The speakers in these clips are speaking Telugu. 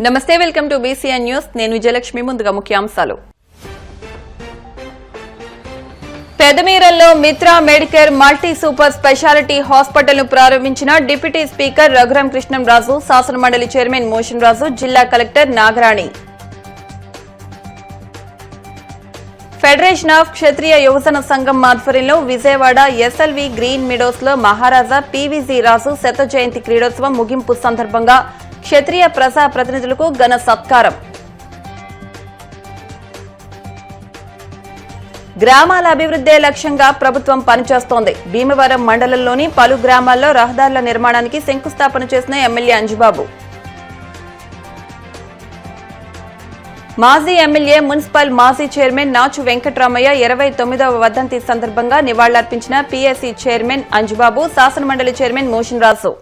నమస్తే, వెల్కమ్ టు బీసీఎన్ న్యూస్. నేను విజయలక్ష్మి. ముందుగా ముఖ్యాంశాలు. పెదమీరల్లో Mitra medicare multi super speciality hospital ను ప్రారంభించిన డిప్యూటీ స్పీకర్ రఘురాం కృష్ణంరాజు, శాసనమండలి చైర్మన్ మోషన్ రాజు, జిల్లా collector Nagarani. Federation of Kshatriya యువజన సంఘం ఆధ్వర్యంలో విజయవాడ ఎస్ఎల్వి గ్రీన్ మీడోస్ లో మహారాజా పీవీజీ రాజు శత జయంతి క్రీడోత్సవం ముగింపు సందర్భంగా క్షత్రియ ప్రజా ప్రతినిధులకు ఘన సత్కారం. గ్రామాల అభివృద్ధే లక్ష్యంగా ప్రభుత్వం పనిచేస్తోంది. భీమవరం మండలంలోని పలు గ్రామాల్లో రహదారుల నిర్మాణానికి శంకుస్థాపన చేసిన ఎమ్మెల్యే అంజుబాబు. మాజీ ఎమ్మెల్యే, మున్సిపల్ మాజీ చైర్మన్ నాచు వెంకటరామయ్య 29వ వర్ధంతి సందర్భంగా నివాళులర్పించిన పీఎస్సీ చైర్మన్ అంజుబాబు, శాసనమండలి చైర్మన్ మోషన్ రాజు.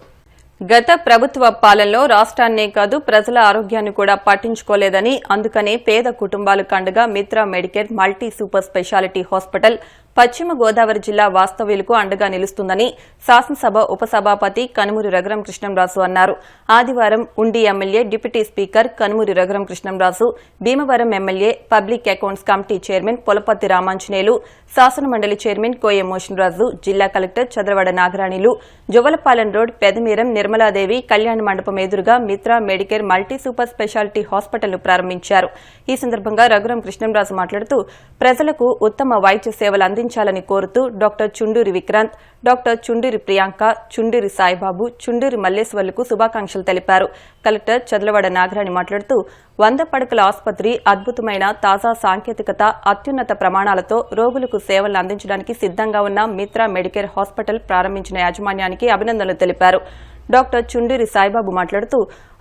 గత ప్రభుత్వ పాలనలో రాష్ట్రాన్నే కాదు ప్రజల ఆరోగ్యాన్ని కూడా పట్టించుకోలేదని, అందుకనే పేద కుటుంబాలకు అండగా Mitra medicare multi super speciality hospital పశ్చిమ గోదావరి జిల్లా వాస్తవ్యులకు అండగా నిలుస్తుందని శాసనసభ ఉపసభాపతి కనుమూరి రఘురాం కృష్ణంరాజు అన్నారు. ఆదివారం Undi MLA, deputy speaker Kanumuri Raghuram Krishnamraju, Bhimavaram MLA, public accounts committee chairman Polapatti Ramanjaneyulu, శాసనమండలి చైర్మన్ కోయ మోషన్ రాజు, జిల్లా కలెక్టర్ చదరవడ నాగరాణిలు జువలపాలెం రోడ్, పెదమీరం, నిర్మలాదేవి కళ్యాణ మండపం ఎదురుగా Mitra medicare multi super speciality hospital ను ప్రారంభించారు. ఈ సందర్భంగా రఘురాం కృష్ణంరాజు మాట్లాడుతూ ప్రజలకు ఉత్తమ వైద్య సేవలు అందించాలని కోరుతూ డాక్టర్ చుండూరి విక్రాంత్, డాక్టర్ చుండూరి ప్రియాంక, చుండూరి సాయిబాబు, చుండూరి మల్లేశ్వర్లకు శుభాకాంక్షలు తెలిపారు. కలెక్టర్ చదలవాడ నాగరాణి మాట్లాడుతూ 100 పడకల ఆసుపత్రి, అద్భుతమైన తాజా సాంకేతికత, అత్యున్నత ప్రమాణాలతో రోగులకు సేవలు అందించడానికి సిద్దంగా ఉన్న మిత్రా మెడికేర్ హాస్పిటల్ ప్రారంభించిన యాజమాన్యానికి అభినందనలు తెలిపారు. డాక్టర్ చుండూరి సాయిబాబు మాట్లాడుతూ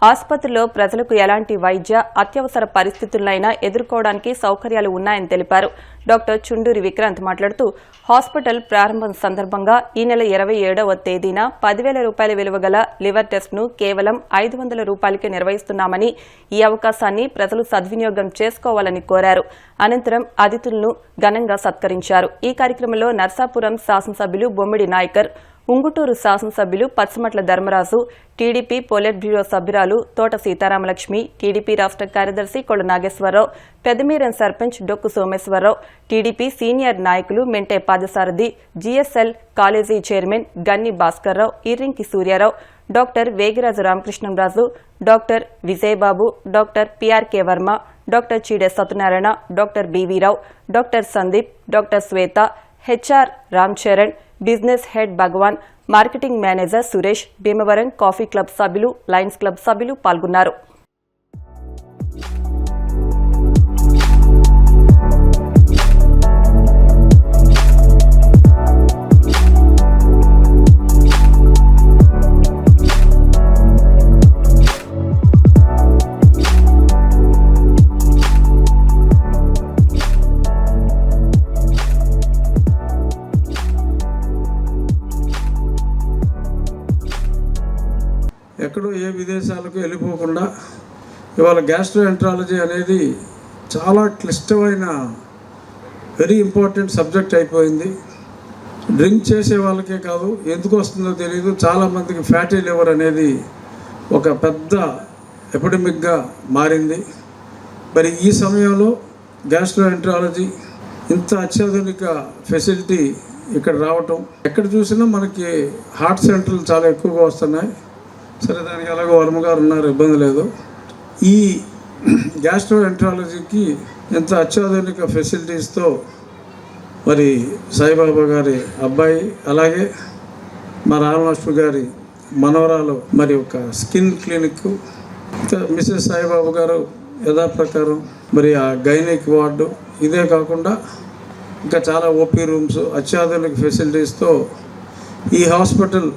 ఆసుపత్రిలో ప్రజలకు ఎలాంటి వైద్య, అత్యవసర పరిస్థితులైనా ఎదుర్కోవడానికి సౌకర్యాలు ఉన్నాయని తెలిపారు. డాక్టర్ చుండూరి విక్రాంత్ మాట్లాడుతూ హాస్పిటల్ ప్రారంభం సందర్భంగా ఈ నెల 27వ తేదీన 10,000 రూపాయల విలువ గల లివర్ టెస్ట్ ను కేవలం 500 రూపాయలకే నిర్వహిస్తున్నామని, ఈ అవకాశాన్ని ప్రజలు సద్వినియోగం చేసుకోవాలని కోరారు. అనంతరం అతిథులను ఘనంగా సత్కరించారు. ఈ కార్యక్రమంలో నర్సాపురం శాసనసభ్యులు బొమ్మిడి నాయకర్, ఉంగుటూరు శాసనసభ్యులు Pachamatla Dharmaraju, TDP polit bureau సభ్యురాలు తోట సీతారామలక్ష్మి, టీడీపీ రాష్ట్ర కార్యదర్శి కొళ్ల నాగేశ్వరరావు, పెదమీరం సర్పంచ్ డొక్కు సోమేశ్వరరావు, టీడీపీ సీనియర్ నాయకులు Mente Padasarathi, GSL college chairman Ganni Bhaskarrao, Irrinki Suryarao, doctor Vegiraju Ramakrishnamraju, doctor Vijayababu, doctor PRK Varma, doctor Chide Satyanarayana, doctor B V Rao, doctor Sandeep, doctor Swetha, HR Ram Charan, business head Bhagavan, marketing manager Suresh, Bhimavaram coffee club సభ్యులు, లయన్స్ క్లబ్ సభ్యులు పాల్గొన్నారు. ఎక్కడో ఏ విదేశాలకు వెళ్ళిపోకుండా ఇవాళ గ్యాస్ట్రోఎంట్రాలజీ అనేది చాలా క్లిష్టమైన, వెరీ ఇంపార్టెంట్ సబ్జెక్ట్ అయిపోయింది. డ్రింక్ చేసే వాళ్ళకే కాదు, ఎందుకు వస్తుందో తెలియదు, చాలామందికి ఫ్యాటీ లివర్ అనేది ఒక పెద్ద ఎపిడమిక్గా మారింది. మరి ఈ సమయంలో గ్యాస్ట్రోఎంట్రాలజీ ఇంత అత్యాధునిక ఫెసిలిటీ ఇక్కడ రావటం, ఎక్కడ చూసినా మనకి హార్ట్ సెంటర్లు చాలా ఎక్కువగా వస్తున్నాయి. సరే, దానికి ఎలాగో వర్మగారు ఉన్నారు, ఇబ్బంది లేదు. ఈ గ్యాస్ట్రోఎంట్రాలజీకి ఎంత అత్యాధునిక ఫెసిలిటీస్తో మరి సాయిబాబా గారి అబ్బాయి, అలాగే మా రామలక్ష్మి గారి మనవరాలు మరి ఒక స్కిన్ క్లినిక్, మిసెస్ సాయిబాబా గారు యథాప్రకారం మరి ఆ గైనిక్ వార్డు, ఇదే కాకుండా ఇంకా చాలా ఓపీ రూమ్స్, అత్యాధునిక ఫెసిలిటీస్తో ఈ హాస్పిటల్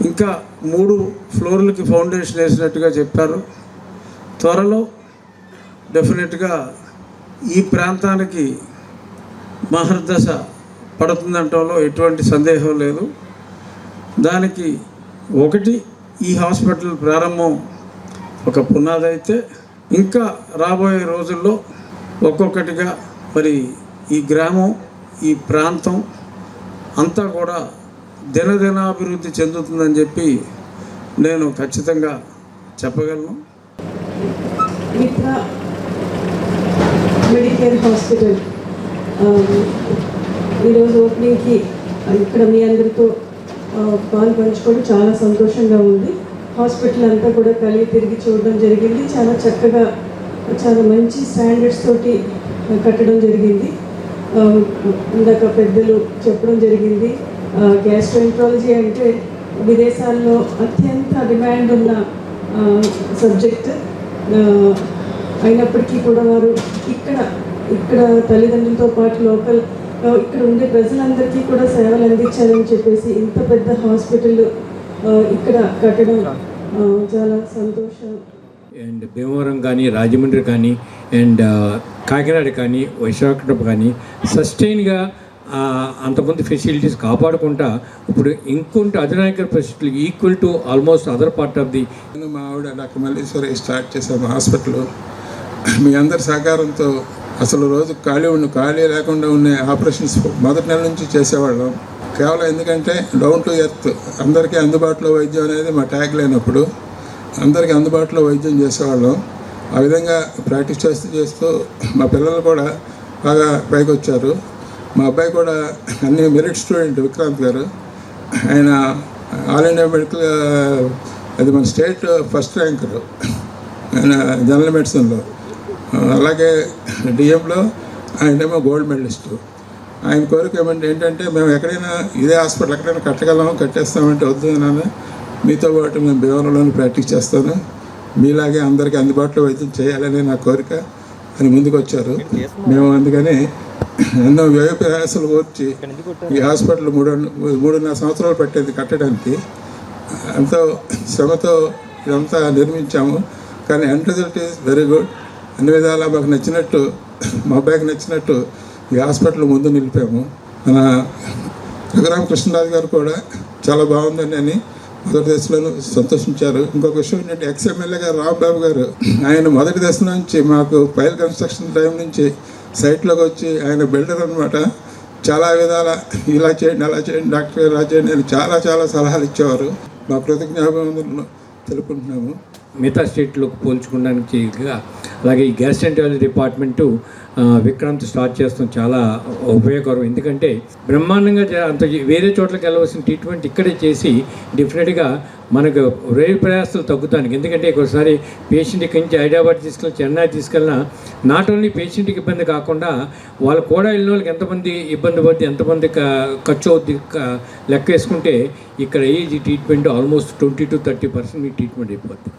ఇంకా 3 ఫ్లోర్లకి ఫౌండేషన్ వేసినట్టుగా చెప్పారు. త్వరలో డెఫినెట్గా ఈ ప్రాంతానికి మహర్దశ పడుతుందంటంలో ఎటువంటి సందేహం లేదు. దానికి ఒకటి ఈ హాస్పిటల్ ప్రారంభం ఒక పునాది అయితే, ఇంకా రాబోయే రోజుల్లో ఒక్కొక్కటిగా మరి ఈ గ్రామం, ఈ ప్రాంతం అంతా కూడా దినదినాభివృద్ధి చెందుతుందని చెప్పి నేను ఖచ్చితంగా చెప్పగలను. గంగా మెడికేర్ హాస్పిటల్ ఈరోజు ఓపెనింగ్కి ఇక్కడ మీ అందరితో పాలు పంచుకోవడం చాలా సంతోషంగా ఉంది. హాస్పిటల్ అంతా కూడా కలిగి తిరిగి చూడడం జరిగింది. చాలా చక్కగా చాలా మంచి స్టాండర్డ్స్ తోటి కట్టడం జరిగింది. ఇందాక పెద్దలు చెప్పడం జరిగింది, గ్యాస్ట్రోఎంట్రాలజీ అంటే విదేశాల్లో అత్యంత డిమాండ్ ఉన్న సబ్జెక్ట్ అయినప్పటికీ కూడా వారు ఇక్కడ తల్లిదండ్రులతో పాటు లోకల్ ఇక్కడ ఉండే ప్రజలందరికీ కూడా సేవలు అందించాలని చెప్పేసి ఇంత పెద్ద హాస్పిటల్ ఇక్కడ కట్టడం చాలా సంతోషం. అండ్ భీమవరం కానీ, రాజమండ్రి కానీ, అండ్ కాకినాడ కానీ, విశాఖపట్నం కానీ సస్టైన్గా అంతమంది ఫెసిలిటీస్ కాపాడుకుంటా ఇప్పుడు ఇంకొంటి అధినాయక పరిస్థితులు equal to almost other part of the. మా ఆవిడ డాక్టర్ మల్లేశ్వరి స్టార్ట్ చేసాము హాస్పిటల్. మీ అందరి సహకారంతో అసలు రోజు ఖాళీ లేకుండా ఉన్న ఆపరేషన్స్ మొదటి నెల నుంచి చేసేవాళ్ళం. కేవలం ఎందుకంటే డౌన్ టు ఎర్త్, అందరికీ అందుబాటులో వైద్యం అనేది మా ట్యాగ్ లేనప్పుడు అందరికీ అందుబాటులో వైద్యం చేసేవాళ్ళం. ఆ విధంగా ప్రాక్టీస్ చేస్తూ మా పిల్లలు కూడా బాగా పైకి వచ్చారు. మా అబ్బాయి కూడా అన్ని మెరిట్ స్టూడెంట్ విక్రాంత్ గారు. ఆయన ఆల్ ఇండియా మెడికల్ అది మన స్టేట్ ఫస్ట్ ర్యాంకరు ఆయన జనరల్ మెడిసిన్లో. అలాగే డిఎంలో ఆయనేమో గోల్డ్ మెడలిస్టు. ఆయన కోరిక ఏంటంటే మేము ఎక్కడైనా ఇదే హాస్పిటల్ ఎక్కడైనా కట్టేస్తామంటే వద్దు నాన్న, మీతో పాటు మేము భీమవరంలోనే ప్రాక్టీస్ చేస్తాను, మీలాగే అందరికీ అందుబాటులో వైద్యం చేయాలని నా కోరిక అని ముందుకు వచ్చారు. మేము అందుకని ఎన్నో వ్యయ ప్రయాసాలు కోర్చి ఈ హాస్పిటల్ 3.5 సంవత్సరాలు పట్టేది కట్టడానికి. ఎంతో శ్రమతో ఇదంతా నిర్మించాము. కానీ end result is very good. అన్ని విధాలా మాకు నచ్చినట్టు, మా అబ్బాయికి నచ్చినట్టు ఈ హాస్పిటల్ ముందు నిలిపాము. మన రఘురామకృష్ణరాజు గారు కూడా చాలా బాగుందని అని మొదటి దశలో సంతోషించారు. ఇంకొక విషయం ఏంటంటే ఎక్స్ఎమ్మెల్యే గారు రాంబాబు గారు, ఆయన మొదటి దశ నుంచి మాకు ఫైల్ కన్స్ట్రక్షన్ టైం నుంచి సైట్లోకి వచ్చి ఆయన బిల్డర్ అనమాట. చాలా విధాల ఇలా చేయండి, అలా చేయండి, డాక్టర్ ఇలా చేయండి అని చాలా సలహాలు ఇచ్చేవారు. మా కృతజ్ఞాపనలు తెలుపుకుంటున్నాము. మిగతా స్టేట్లోకి పోల్చుకోవడానికి. అలాగే ఈ గ్యాస్ట్రోఎంట్రాలజీ డిపార్ట్మెంటు విక్రాంత్ స్టార్ట్ చేస్తాం చాలా ఉపయోగకరం. ఎందుకంటే బ్రహ్మాండంగా అంత వేరే చోట్లకి వెళ్ళవలసిన ట్రీట్మెంట్ ఇక్కడే చేసి డెఫినెట్గా మనకు రేపు ప్రయాసాలు తగ్గుతానికి. ఎందుకంటే ఒకసారి పేషెంట్ ఇక్కడి నుంచి హైదరాబాద్ చెన్నై తీసుకెళ్ళినా నాట్ ఓన్లీ పేషెంట్కి ఇబ్బంది కాకుండా వాళ్ళు కూడా వెళ్ళిన వాళ్ళకి ఎంతమంది ఇబ్బంది పడుతుంది, ఎంతమంది ఖర్చు అవుద్ది లెక్క వేసుకుంటే ఇక్కడ ఈ treatment almost 20 to 30% me treatment అయిపోతుంది.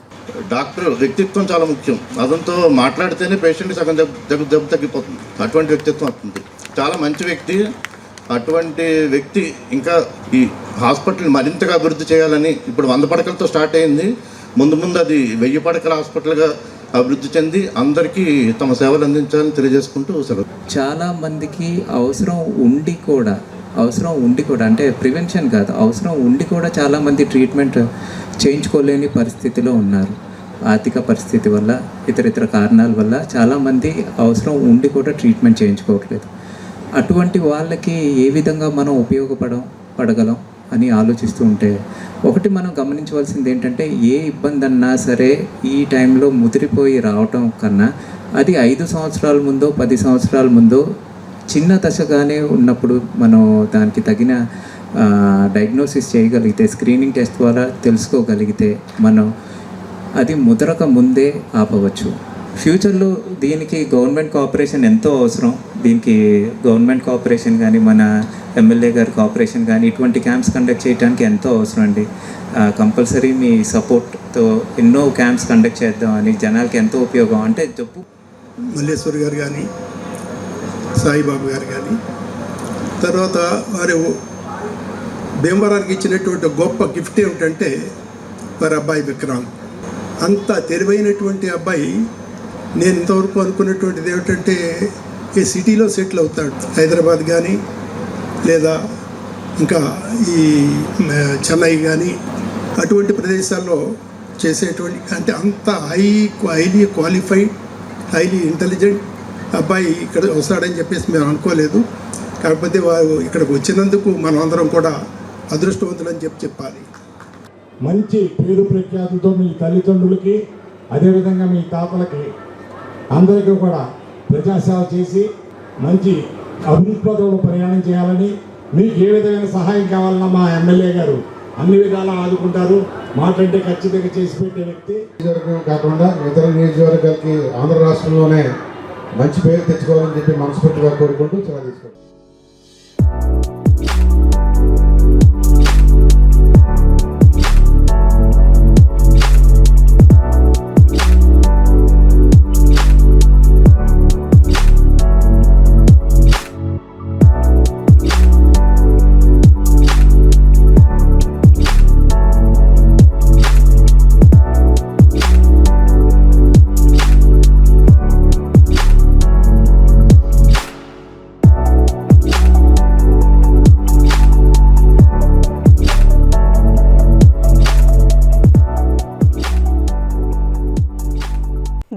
డాక్టర్ వ్యక్తిత్వం చాలా ముఖ్యం. అతనితో మాట్లాడితేనే పేషెంట్ సగం జబ్బు తగ్గిపోతుంది. అటువంటి వ్యక్తిత్వం వస్తుంది. చాలా మంచి వ్యక్తి. అటువంటి వ్యక్తి ఇంకా ఈ హాస్పిటల్ మరింతగా అభివృద్ధి చేయాలని, ఇప్పుడు 100 పడకలతో స్టార్ట్ అయింది, ముందు అది 1000 పడకల హాస్పిటల్గా అభివృద్ధి చెంది అందరికీ తమ సేవలు అందించాలని తెలియజేసుకుంటూ సెలవు. చాలా మందికి అవసరం ఉండి కూడా అంటే ప్రివెన్షన్ కాదు, అవసరం ఉండి కూడా చాలామంది ట్రీట్మెంట్ చేయించుకోలేని పరిస్థితిలో ఉన్నారు. ఆర్థిక పరిస్థితి వల్ల, ఇతర కారణాల వల్ల చాలామంది అవసరం ఉండి కూడా ట్రీట్మెంట్ చేయించుకోవట్లేదు. అటువంటి వాళ్ళకి ఏ విధంగా మనం ఉపయోగపడగలం అని ఆలోచిస్తూ ఉంటే, ఒకటి మనం గమనించవలసింది ఏంటంటే, ఏ ఇబ్బంది అన్నా సరే ఈ టైంలో ముదిరిపోయి రావటం కన్నా అది 5 సంవత్సరాల ముందో 10 సంవత్సరాల ముందో చిన్న దశగానే ఉన్నప్పుడు మనం దానికి తగిన డయాగ్నోసిస్ చేయగలిగితే, స్క్రీనింగ్ టెస్ట్ ద్వారా తెలుసుకోగలిగితే మనం అది ముదరక ముందే ఆపవచ్చు. ఫ్యూచర్లో దీనికి గవర్నమెంట్ కోఆపరేషన్ ఎంతో అవసరం. దీనికి గవర్నమెంట్ కోఆపరేషన్ కానీ, మన ఎమ్మెల్యే గారి కోఆపరేషన్ కానీ, ఇటువంటి క్యాంప్స్ కండక్ట్ చేయడానికి ఎంతో అవసరం అండి. కంపల్సరీ మీ సపోర్ట్తో ఎన్నో క్యాంప్స్ కండక్ట్ చేద్దామని, జనాలకి ఎంతో ఉపయోగం. అంటే జబ్బు మల్లేశ్వరి గారు కానీ, సాయిబాబు గారు కానీ, తర్వాత వారు భీమవరానికి ఇచ్చినటువంటి గొప్ప గిఫ్ట్ ఏమిటంటే వారి అబ్బాయి విక్రాంత్. అంత తెలివైనటువంటి అబ్బాయి. నేను ఇంతవరకు అనుకున్నటువంటిది ఏమిటంటే ఈ సిటీలో సెటిల్ అవుతాడు, హైదరాబాద్ కానీ లేదా ఇంకా ఈ చెన్నై కానీ అటువంటి ప్రదేశాల్లో చేసేటువంటి, అంటే అంత హైలీ క్వాలిఫైడ్, హైలీ ఇంటెలిజెంట్ అబ్బాయి ఇక్కడ వస్తాడని చెప్పేసి మేము అనుకోలేదు. కాకపోతే వారు ఇక్కడికి వచ్చినందుకు మనం అందరం కూడా అదృష్టవంతులని చెప్పాలి. మంచి పేరు ప్రఖ్యాతులతో మీ తల్లిదండ్రులకి, అదేవిధంగా మీ తాతలకి అందరికీ కూడా ప్రజాసేవ చేసి మంచి అభివృద్ధి పథంలో ప్రయాణం చేయాలని, మీకు ఏ విధమైన సహాయం కావాలన్నా మా ఎమ్మెల్యే గారు అన్ని విధాలా ఆదుకుంటారు. మాటంటే ఖచ్చితంగా చేసి పెట్టే వ్యక్తి. నియోజకవర్గం కాకుండా ఇతర నియోజకవర్గాలకి ఆంధ్ర రాష్ట్రంలోనే మంచి పేరు తెచ్చుకోవాలని చెప్పి మనస్ఫూర్తిగా కోరుకుంటూ చాలా తీసుకుంటాం.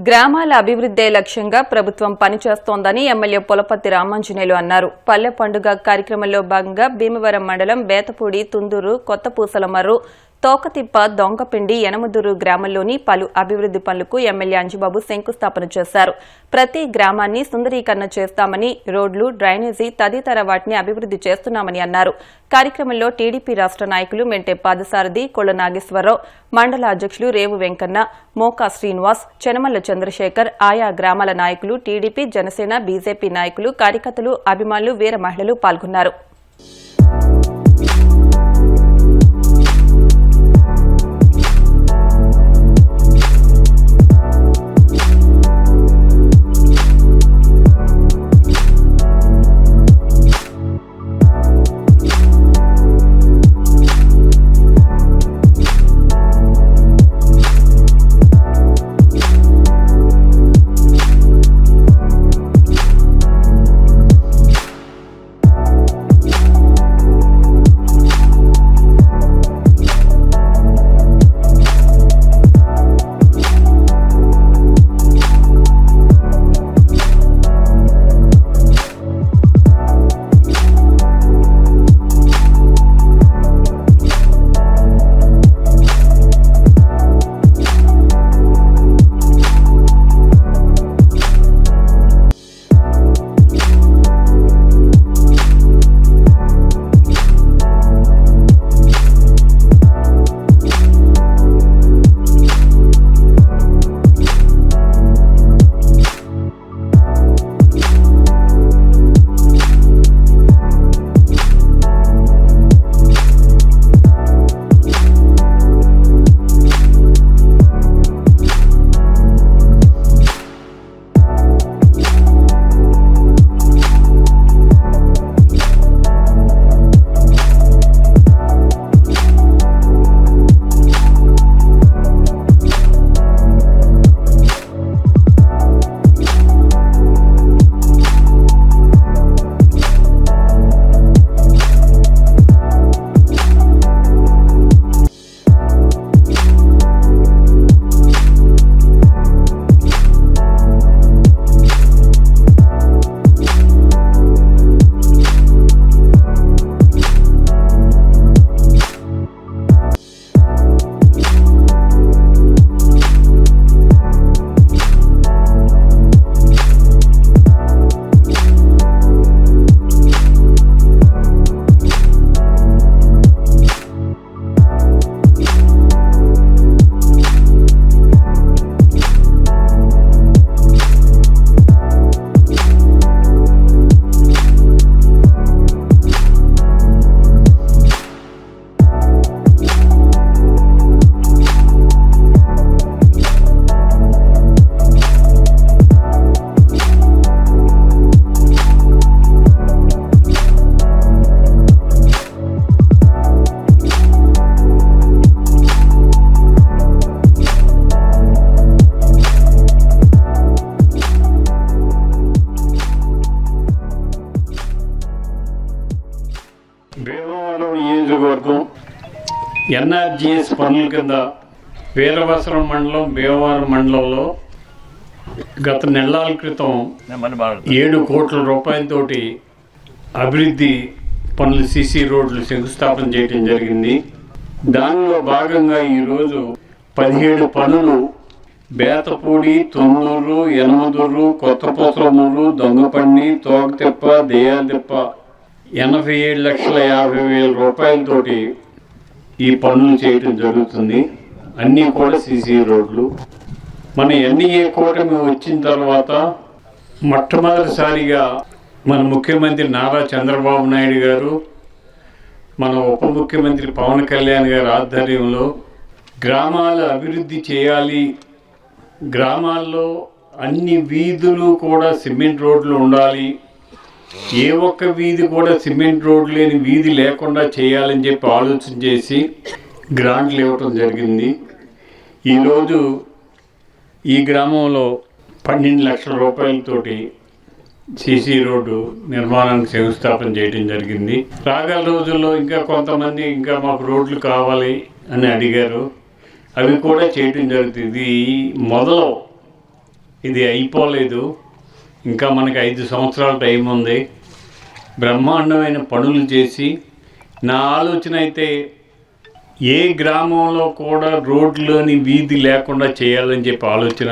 గ్రామాల అభివృద్ధే లక్ష్యంగా ప్రభుత్వం పనిచేస్తోందని ఎమ్మెల్యే పులపర్తి రామాంజనేయులు అన్నారు. పల్లె పండుగ కార్యక్రమంలో భాగంగా భీమవరం మండలం బేతపూడి, తుందూరు, కొత్తపూసలమర్రు, తోకతిప్ప, దొంగపిండి, యనమదూరు గ్రామంలోని పలు అభివృద్ది పనులకు ఎమ్మెల్యే అంజిబాబు శంకుస్థాపన చేశారు. ప్రతి గ్రామాన్ని సుందరీకరణ చేస్తామని, రోడ్లు, డ్రైనేజీ తదితర వాటిని అభివృద్ది చేస్తున్నామని అన్నారు. కార్యక్రమంలో టీడీపీ రాష్ట్ర నాయకులు మెంటే పాదసారథి, కొళ్ల నాగేశ్వరరావు, మండల అధ్యక్షులు రేవు వెంకన్న, మోకా శ్రీనివాస్, చెనమల్ల చంద్రశేఖర్, ఆయా గ్రామాల నాయకులు, టీడీపీ, జనసేన, బీజేపీ నాయకులు, కార్యకర్తలు, అభిమానులు, వీర మహిళలు పాల్గొన్నారు. ఎన్ఆర్జీఎస్ పనుల కింద వీరవసరం మండలం, భీమవరం మండలంలో గత నెలల క్రితం 7 కోట్ల రూపాయలతోటి అభివృద్ధి పనులు, సీసీ రోడ్లు శంకుస్థాపన చేయడం జరిగింది. దానిలో భాగంగా ఈరోజు 17 పనులు బేతపూడి, తొన్నూరు, యనమదుర్రు, కొత్తపూసలమూరు, దొంగపండి, తోకతిప్ప, దేయాదిప్ప 87,50,000 రూపాయలతోటి ఈ పనులు చేయటం జరుగుతుంది. అన్నీ కూడా సీసీ రోడ్లు. మన ఎన్డీఏ కూటమి వచ్చిన తర్వాత మొట్టమొదటిసారిగా మన ముఖ్యమంత్రి నారా చంద్రబాబు నాయుడు గారు, మన ఉప ముఖ్యమంత్రి పవన్ కళ్యాణ్ గారి ఆధ్వర్యంలో గ్రామాల అభివృద్ధి చేయాలి, గ్రామాల్లో అన్ని వీధులు కూడా సిమెంట్ రోడ్లు ఉండాలి, ఏ ఒక్క వీధి కూడా సిమెంట్ రోడ్ లేని వీధి లేకుండా చేయాలని చెప్పి ఆలోచన చేసి గ్రాంట్లు ఇవ్వటం జరిగింది. ఈరోజు ఈ గ్రామంలో 12 లక్షల రూపాయలతోటి సీసీ రోడ్డు నిర్మాణానికి శంకుస్థాపన చేయడం జరిగింది. రాగల రోజుల్లో ఇంకా కొంతమంది ఇంకా మాకు రోడ్లు కావాలి అని అడిగారు, అవి కూడా చేయడం జరుగుతుంది. మొదలు ఇది అయిపోలేదు, ఇంకా మనకి 5 సంవత్సరాల టైం ఉంది. బ్రహ్మాండమైన పనులు చేసి, నా ఆలోచన అయితే ఏ గ్రామంలో కూడా రోడ్లోని వీధి లేకుండా చేయాలని చెప్పి ఆలోచన.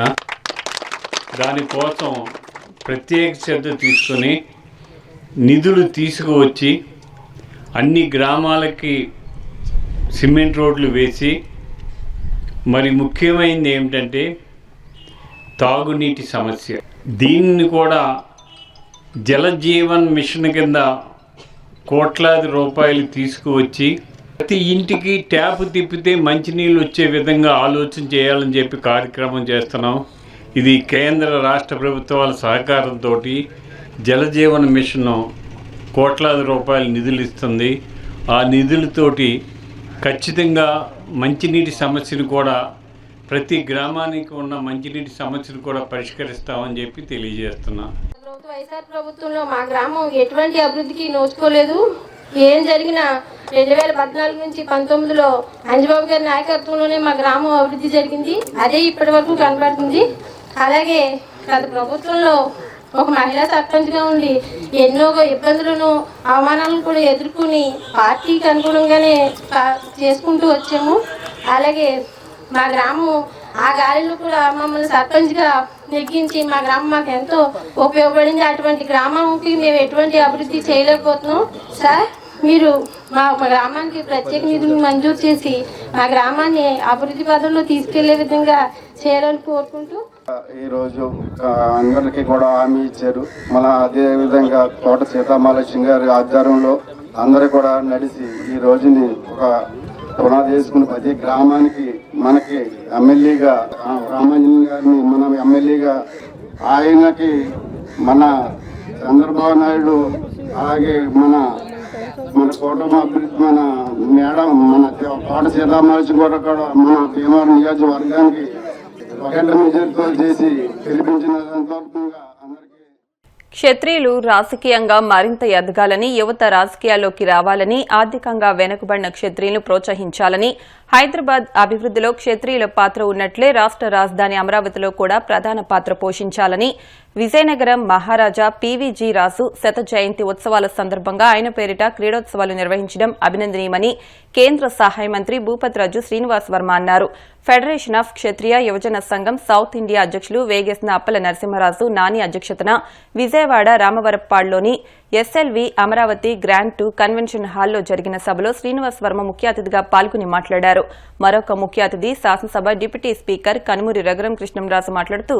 దానికోసం ప్రత్యేక శ్రద్ధ తీసుకొని నిధులు తీసుకువచ్చి అన్ని గ్రామాలకి సిమెంట్ రోడ్లు వేసి, మరి ముఖ్యమైనది ఏమిటంటే తాగునీటి సమస్య. దీన్ని కూడా జలజీవన్ మిషన్ కింద కోట్లాది రూపాయలు తీసుకువచ్చి ప్రతి ఇంటికి ట్యాప్ తిప్పితే మంచినీళ్ళు వచ్చే విధంగా ఆలోచన చేయాలని చెప్పి కార్యక్రమం చేస్తున్నాం. ఇది కేంద్ర రాష్ట్ర ప్రభుత్వాల సహకారంతో జలజీవన్ మిషన్ కోట్లాది రూపాయలు నిధులు ఇస్తుంది. ఆ నిధులతోటి ఖచ్చితంగా మంచినీటి సమస్యను కూడా, ప్రతి గ్రామానికి ఉన్న మంచినీటి సమస్యను కూడా పరిష్కరిస్తామని చెప్పి తెలియజేస్తున్నా. వైఎస్ఆర్ ప్రభుత్వంలో మా గ్రామం ఎటువంటి అభివృద్ధికి నోచుకోలేదు. ఏం జరిగినా 2014 నుంచి 19లో అంజబాబు గారి నాయకత్వంలోనే మా గ్రామం అభివృద్ధి జరిగింది. అదే ఇప్పటి వరకు కనబడుతుంది. అలాగే గత ప్రభుత్వంలో ఒక మహిళా సర్పంచ్గా ఉండి ఎన్నో ఇబ్బందులను, అవమానాలను కూడా ఎదుర్కొని పార్టీకి అనుగుణంగానే చేసుకుంటూ వచ్చాము. అలాగే మా గ్రామం ఆ గాలిలో కూడా మమ్మల్ని సర్పంచ్గా నెగ్గించి మా గ్రామం మాకు ఎంతో ఉపయోగపడింది. అటువంటి గ్రామంకి మేము ఎటువంటి అభివృద్ధి చేయలేకపోతున్నాం. సార్, మీరు మా గ్రామానికి ప్రత్యేక నిధులు మంజూరు చేసి మా గ్రామాన్ని అభివృద్ధి పదంలో తీసుకెళ్లే విధంగా చేయాలని కోరుకుంటూ ఈరోజు అందరికీ కూడా హామీ ఇచ్చారు. మన అదేవిధంగా తోట సీతామహాలక్ష్మి గారి ఆధ్వర్యంలో అందరూ కూడా నడిచి ఈ రోజుని ఒక పునాది చేసుకుని ప్రతి గ్రామానికి మనకి ఎమ్మెల్యేగా రామాంజన్ గారిని మనం ఎమ్మెల్యేగా, ఆయనకి మన చంద్రబాబు నాయుడు, అలాగే మన కుటుంబ అభివృద్ధి, మన మేడం, మన తోట సీతామహాలక్ష్మి కూడా మన భీమవరం నియోజకవర్గానికి ఒకటి మెజారిటీతో చేసి గెలిపించిన సందర్భంగా అందరికీ క్షత్రియులు రాజకీయంగా మరింత ఎదగాలని, యువత రాజకీయాల్లోకి రావాలని, ఆర్థికంగా వెనుకబడిన క్షత్రియులను ప్రోత్సహించాలని, హైదరాబాద్ అభివృద్దిలో క్షత్రియుల పాత్ర ఉన్నట్లే రాష్ట్ర రాజధాని అమరావతిలో కూడా ప్రధాన పాత్ర పోషించాలని విజయనగరం మహారాజా పీవీజీ రాజు శత జయంతి ఉత్సవాల సందర్భంగా ఆయన పేరిట క్రీడోత్సవాలు నిర్వహించడం అభినందనీయమని కేంద్ర సహాయ మంత్రి భూపతిరాజు శ్రీనివాస్ వర్మ అన్నారు. ఫెడరేషన్ ఆఫ్ క్షత్రియ యువజన సంఘం సౌత్ ఇండియా అధ్యక్షులు వేగేసిన అప్పల నరసింహరాజు నాని అధ్యక్షతన విజయవాడ రామవరప్పాడులోని ఎస్ఎల్వి అమరావతి గ్రాండ్ 2 కన్వెన్షన్ హాల్లో జరిగిన సభలో శ్రీనివాస్ వర్మ ముఖ్య అతిథిగా పాల్గొని మాట్లాడారు. మరొక ముఖ్య అతిథి శాసనసభ డిప్యూటీ స్పీకర్ కనుమూరి రఘురం కృష్ణంరాజు మాట్లాడుతూ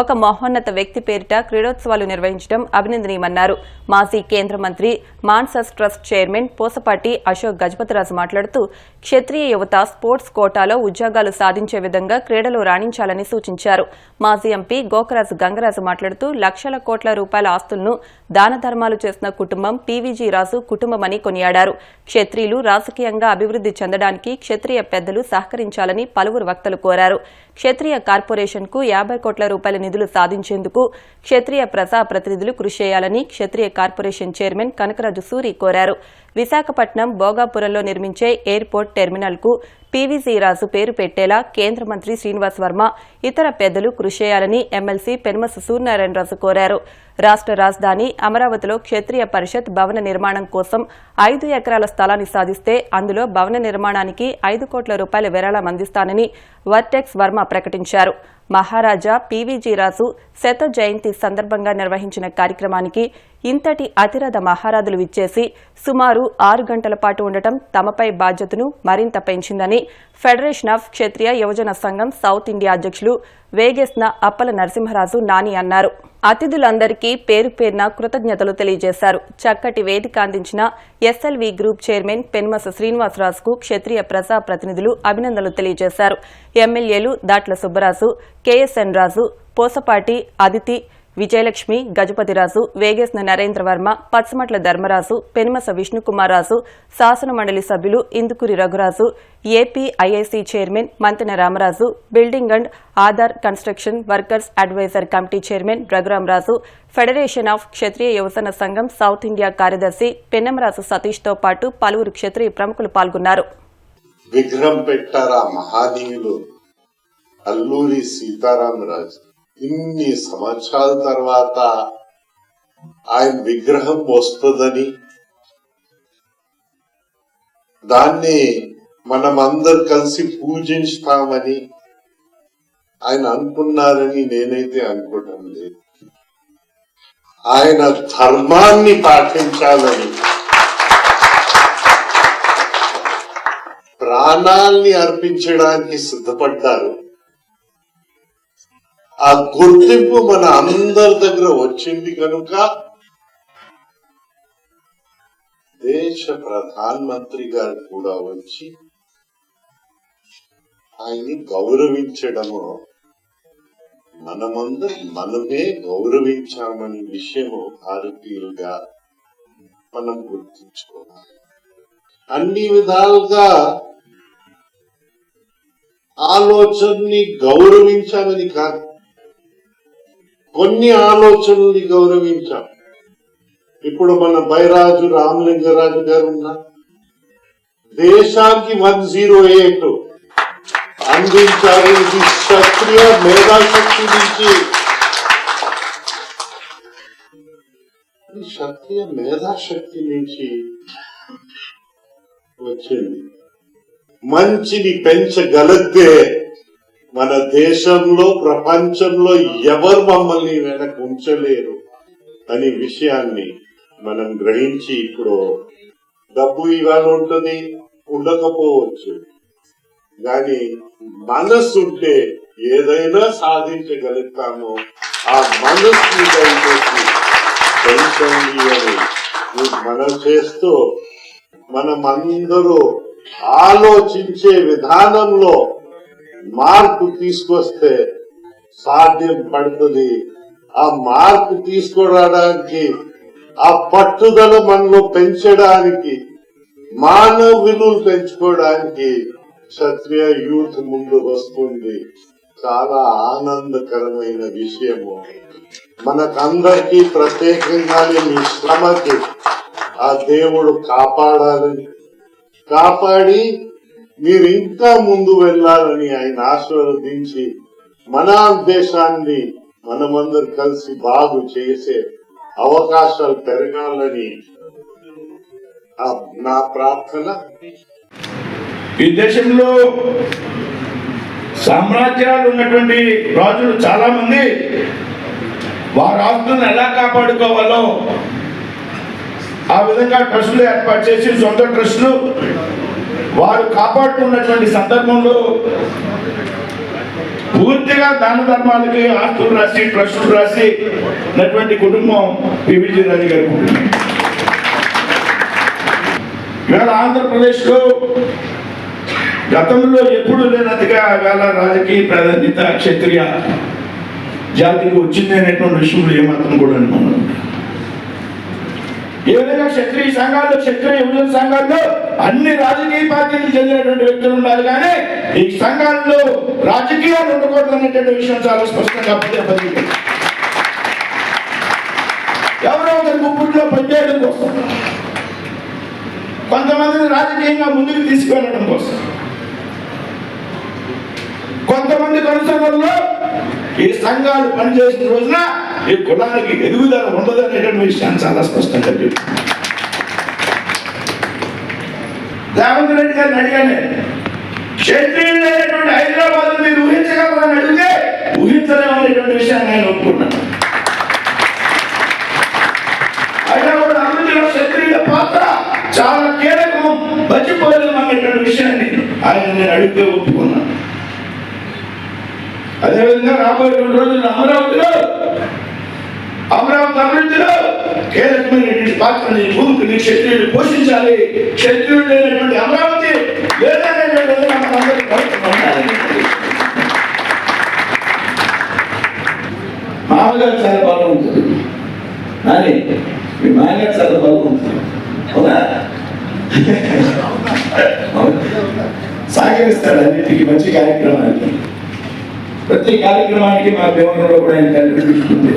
ఒక మహోన్నత వ్యక్తి పేరిట క్రీడోత్సవాలు నిర్వహించడం అభినందనీయమన్నారు. మాజీ కేంద్ర మంత్రి మాన్సస్ ట్రస్ట్ చైర్మన్ పోసపాటి అశోక్ గజపతిరాజు మాట్లాడుతూ క్షత్రియ యువత స్పోర్ట్స్ కోటాలో ఉద్యోగాలు సాధించే విధంగా క్రీడలో రాణించాలని సూచించారు. మాజీ ఎంపీ గోకరాజు గంగరాజు మాట్లాడుతూ లక్షల కోట్ల రూపాయల ఆస్తులను దాన ధర్మాలు చేస్తున్న కుటుంబం పీవీజీ రాజు కుటుంబమని కొనియాడారు. క్షత్రియులు రాజకీయంగా అభివృద్ది చెందడానికి క్షత్రియ పెద్దలు సహకరించాలని పలువురు వక్తలు కోరారు. క్షత్రియ కార్పొరేషన్ కు 50 కోట్ల రూపాయల నిధులు సాధించేందుకు క్షత్రియ ప్రజాప్రతినిధులు కృషి చేయాలని క్షత్రియ కార్పొరేషన్ చైర్మన్ కనకరాజు సూరి కోరారు. విశాఖపట్నం భోగాపురంలో నిర్మించే ఎయిర్పోర్ట్ టెర్మినల్ కు పీవీసీ రాజు పేరు పెట్టేలా కేంద్ర మంత్రి శ్రీనివాస్ వర్మ ఇతర పెద్దలు కృషి చేయాలని ఎమ్మెల్సీ పెనుమస సూర్యనారాయణరాజు కోరారు. రాష్ట్ర రాజధాని అమరావతిలో క్షత్రియ పరిషత్ భవన నిర్మాణం కోసం 5 ఎకరాల స్థలాన్ని సాధిస్తే అందులో భవన నిర్మాణానికి 5 కోట్ల రూపాయల విరాళం అందిస్తానని వర్టెక్స్ వర్మ ప్రకటించారు. మహారాజా పీవీజీ రాజు శత జయంతి సందర్భంగా నిర్వహించిన కార్యక్రమానికి ఇంతటి అతిరథ మహారాజులు విచ్చేసి సుమారు 6 గంటల పాటు ఉండటం తమపై బాధ్యతను మరింత పెంచిందని ఫెడరేషన్ ఆఫ్ క్షత్రియ యువజన సంఘం సౌత్ ఇండియా అధ్యక్షులు వేగేస్న అప్పల నరసింహరాజు నాని అన్నారు. అతిథులందరికీ పేరు పేరున కృతజ్ఞతలు తెలియజేశారు. చక్కటి వేదిక అందించిన ఎస్ఎల్వి గ్రూప్ చైర్మన్ పెనుమస శ్రీనివాసరాజుకు క్షత్రియ ప్రజా ప్రతినిధులు అభినందనలు తెలియజేశారు. ఎమ్మెల్యేలు దాట్ల సుబ్బరాజు, కేఎస్ఎన్ రాజు, పోసపాటి అదితి, విజయలక్ష్మి, గజపతిరాజు, వేగేస్న నరేంద్రవర్మ, పచ్చమట్ల ధర్మరాజు, పెనుమస విష్ణుకుమార్రాజు, శాసన మండలి సభ్యులు Indukuri Raghuraju, AP IIC chairman Mantena Ramaraju, building and other construction workers advisor committee chairman Raghuramaraju, federation of Kshatriya యువజన సంఘం సౌత్ ఇండియా కార్యదర్శి పెన్నమరాజు సతీష్తో పాటు పలువురు క్షత్రియ ప్రముఖులు పాల్గొన్నారు. విగ్రహం పెట్టారా మహానీయులు అల్లూరి సీతారామరాజు. ఇన్ని సంవత్సరాల తర్వాత ఆయన విగ్రహం వస్తుందని, దాన్ని మనమందరు కలిసి పూజిస్తామని ఆయన అనుకున్నారని నేనైతే అనుకోవటం లేదు. ఆయన ధర్మాన్ని పాటించాలని, ప్రాణాల్ని అర్పించడానికి సిద్ధపడ్డారు. ఆ గుర్తింపు మన అందరి దగ్గర వచ్చింది కనుక దేశ ప్రధానమంత్రి గారు కూడా వచ్చి ఆయన్ని గౌరవించడము, మనమే గౌరవించామని విషయము భారతీయులుగా మనం గుర్తుంచుకోవాలి. అన్ని విధాలుగా ఆలోచనని గౌరవించామని కాదు, కొన్ని ఆలోచనల్ని గౌరవించాం. ఇప్పుడు మన బైరాజు రామలింగరాజు గారు ఉన్నారు. దేశానికి 108 అందించారు. ఇది క్షత్రియ మేధాశక్తి నుంచి, క్షత్రియ మేధాశక్తి నుంచి వచ్చింది. మంచిని పెంచగలిగితే మన దేశంలో ప్రపంచంలో ఎవరు మమ్మల్ని వెనక ఉంచలేరు అనే విషయాన్ని మనం గ్రహించి, ఇప్పుడు డబ్బు ఇవాళ ఉంటుంది, ఉండకపోవచ్చు, కానీ మనస్సు ఉంటే ఏదైనా సాధించగలుగుతామో ఆ మనస్సుని దయచేసి పెంచండి అని మనం చేస్తూ, మనమందరూ ఆలోచించే విధానంలో మార్పు తీసుకొస్తే సాధ్యం పడుతుంది. ఆ మార్పు తీసుకురావడానికి, ఆ పట్టుదల మనలో పెంచడానికి, మానవ విలువలు పెంచుకోవడానికి క్షత్రియ యూత్ ముందు వస్తుంది. చాలా ఆనందకరమైన విషయము. మనకందరికీ ప్రత్యేకంగా మీ శ్రమకి ఆ దేవుడు కాపాడాలని, కాపాడి మీరు ఇంకా ముందు వెళ్ళాలని ఆయన ఆశీర్వదించి మన దేశాన్ని మనమందరు కలిసి బాగు చేసే అవకాశాలు పెరగాలని నా ప్రార్థన. ఈ దేశంలో సామ్రాజ్యాలు ఉన్నటువంటి రాజులు చాలా మంది వారి ఆస్తులను ఎలా కాపాడుకోవాలో ఆ విధంగా ట్రస్టులు ఏర్పాటు చేసి, సొంత ట్రస్టులు వారు కాపాడుతున్నటువంటి సందర్భంలో పూర్తిగా దాన ధర్మాలకి ఆస్తులు రాసి, ట్రస్టులు రాసి ఉన్నటువంటి కుటుంబం పీవీజీ రాజు గారి కుటుంబం. ఇవాళ ఆంధ్రప్రదేశ్లో గతంలో ఎప్పుడు లేనట్టుగా వేళ రాజకీయ ప్రాధాన్యత క్షత్రియ జాతికి వచ్చింది అనేటువంటి విషయంలో ఏమాత్రం కూడా అనుకున్నాం. ఏ విధంగా క్షత్రియ సంఘాల్లో, క్షత్రియ యువజన సంఘాల్లో అన్ని రాజకీయ పార్టీలకు చెందినటువంటి వ్యక్తులు ఉండాలి, కానీ ఈ సంఘాల్లో రాజకీయాలు ఉండకూడదు అనేటువంటి విషయం చాలా స్పష్టంగా పదిహేను ఎవరో ఒకరి గుప్పుట్లో పనిచేయడం కోసం, కొంతమందిని రాజకీయంగా ముందుకు తీసుకెళ్లడం కోసం కొంతమంది కనుసనల్లో ఈ సంఘాలు పనిచేసిన రోజున ఈ కులానికి ఎదుగుదల ఉండదు అనేటువంటి విషయాన్ని చాలా స్పష్టంగా చెప్తాను. రేవంత్ రెడ్డి గారిని అడిగాను, క్షత్రియులు లేనటువంటి హైదరాబాద్ మీరు ఊహించగలరని అడిగితే ఊహించలేమనేటువంటి విషయాన్ని ఆయన ఒప్పుకున్నాను. అయినా కూడా అభివృద్ధిలో క్షత్రియుల పాత్ర చాలా కీలకం, మర్చిపోలేము అనేటువంటి విషయాన్ని ఆయన నేను అడిగితే ఒప్పుకున్నాను. అదేవిధంగా రాబోయే రోజుల్లో అమరావతి అభివృద్ధిలో కీలకమైనటువంటి పాత్రని భూమికి క్షత్రియులు పోషించాలి. క్షత్రియులు లేనటువంటి అమరావతి లేదనేటువంటి మామగారు చాలా బాగుంటుంది అని మీ మామగారు చాలా బాగుంటుంది అవునా? సహకరిస్తాడు అన్నిటికీ మంచి కార్యక్రమానికి. ప్రతి కార్యక్రమానికి మా దేవంలో కూడా ఆయన కనిపిస్తుంది.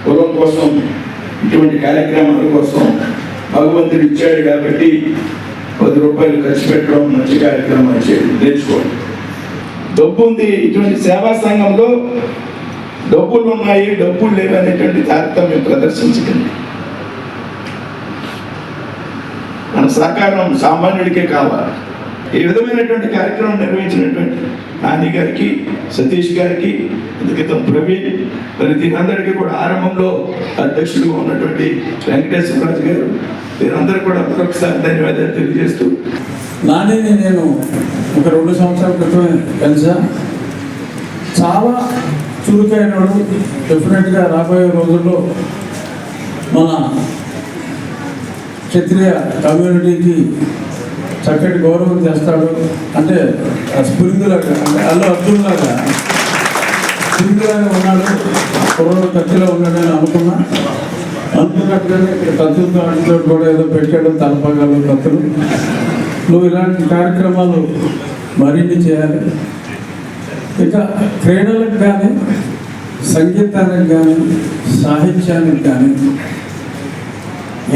కులం కోసం ఇటువంటి కార్యక్రమాల కోసం భగవంతుడు ఇచ్చాడు కాబట్టి 10 రూపాయలు ఖర్చు పెట్టడం, మంచి కార్యక్రమాలు చేయడం నేర్చుకోండి. డబ్బు ఉంది, ఇటువంటి సేవా సంఘంలో డబ్బులు ఉన్నాయి, డబ్బులు లేవు అనేటువంటి తారతమ్యం ప్రదర్శించకండి. మన సహకారం సామాన్యుడికే కావాలి. ఈ విధమైనటువంటి కార్యక్రమం నిర్వహించినటువంటి నాని గారికి, సతీష్ గారికి, క్రితం ప్రవీణ్, మరి దీనందరికీ కూడా ఆరంభంలో అధ్యక్షుడిగా ఉన్నటువంటి వెంకటేశ్వరరాజు గారు, వీరందరూ కూడా మరొకసారి ధన్యవాదాలు తెలియజేస్తూ, నానిని నేను ఒక 2 సంవత్సరాల క్రితమే కలిసా. చాలా చురుకైనడు. డెఫినెట్గా రాబోయే రోజుల్లో మన క్షత్రియ కమ్యూనిటీకి చక్కటి గౌరవం చేస్తాడు. అంటే స్ప్రింగ్లాగా, అంటే అల్లు అర్జున్లాగా స్ప్రింగ్లాగా ఉన్నాడు. కుర్రోడు కత్తిలో ఉన్నాడని అనుకున్నట్టుగానే కత్తులతో అంటితో కూడా ఏదో పెట్టాడు, తలపగాలు కత్తులు. నువ్వు ఇలాంటి కార్యక్రమాలు మరిన్ని చేయాలి. ఇక క్రీడలకు కానీ, సంగీతానికి కానీ, సాహిత్యానికి కానీ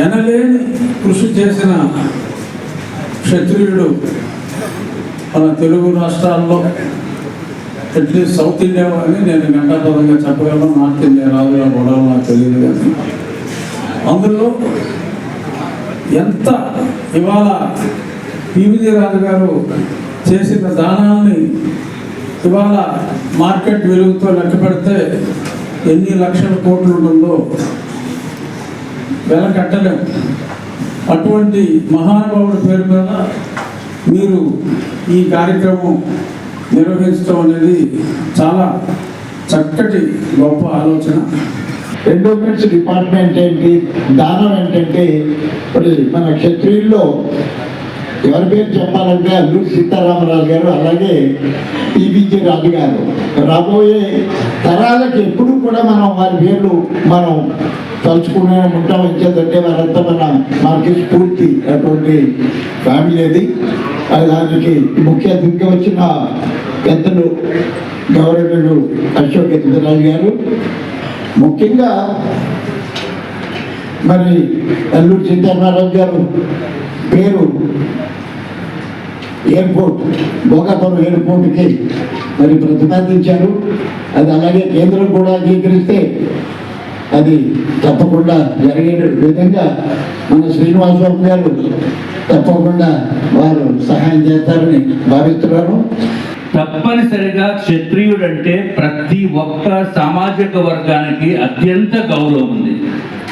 ఎనలేని కృషి చేసిన క్షత్రియుడు మన తెలుగు రాష్ట్రాల్లో, అట్లీస్ట్ సౌత్ ఇండియా అని నేను గంటాపదంగా చెప్పగలను. నార్త్ ఇండియా రాజుగా కూడా నాకు తెలియదు. కానీ అందులో ఎంత ఇవాళ పివిజి రాజు గారు చేసిన దానాన్ని ఇవాళ మార్కెట్ విలువతో లెక్క పెడితే ఎన్ని లక్షల కోట్లు ఉంటుందో వెల కట్టలేము. అటువంటి మహానుభావుడి పేరు మీద మీరు ఈ కార్యక్రమం నిర్వహించడం అనేది చాలా చక్కటి గొప్ప ఆలోచన. ఎండోమెంట్స్ డిపార్ట్మెంట్ ఏంటి, దానం ఏంటంటే, మరి మన క్షత్రియుల్లో ఎవరి పేరు చెప్పాలంటే అల్లూరి సీతారామరాజు గారు, అలాగే పివిజి రాజు గారు. రాబోయే తరాలకి ఎప్పుడు కూడా మనం వారి పేర్లు మనం తలుచుకునే ఉంటాం. ఇచ్చేదంటే వారంతా మనకి స్ఫూర్తి అటువంటి ఫ్యామిలీ అది. దానికి ముఖ్య అతిథిగా వచ్చిన పెద్దలు గౌరవనీయులు అశోక్ గజరాజు గారు, ముఖ్యంగా మరి అల్లూరి సీతారామరాజు గారు పేరు ఎయిర్పోర్ట్, భోగాపురం ఎయిర్పోర్ట్కి మరి ప్రతిపాదించారు. అది అలాగే కేంద్రం కూడా అంగీకరిస్తే అది తప్పకుండా జరిగే విధంగా మన శ్రీనివాసరావు గారు తప్పకుండా వారు సహాయం చేస్తారని భావిస్తున్నాను. తప్పనిసరిగా క్షత్రియుడు అంటే ప్రతి ఒక్క సామాజిక వర్గానికి అత్యంత గౌరవం ఉంది.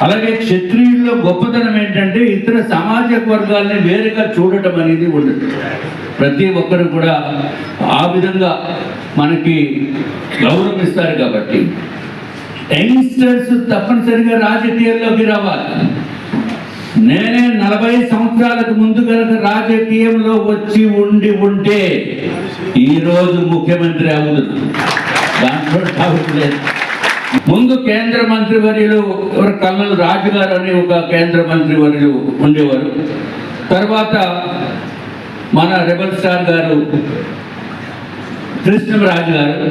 అలాగే క్షత్రియుల్లో గొప్పతనం ఏంటంటే ఇతర సామాజిక వర్గాలని వేరుగా చూడటం అనేది ఉండదు. ప్రతి ఒక్కరు కూడా ఆ విధంగా మనకి గౌరవం ఇస్తారు. కాబట్టి యంగ్స్టర్స్ తప్పనిసరిగా రాజకీయాల్లోకి రావాలి. నేనే 40 సంవత్సరాలకు ముందు కనుక రాజకీయంలో వచ్చి ఉంటే ఈరోజు ముఖ్యమంత్రి అవుతుంది, దాంట్లో డౌట్ లేదు. ముందు కేంద్ర మంత్రి వర్యులు కల్నల్ రాజు గారు అని ఒక కేంద్ర మంత్రి వర్యులు ఉండేవారు. తర్వాత మన రెబల్ స్టార్ గారు కృష్ణరాజు గారు,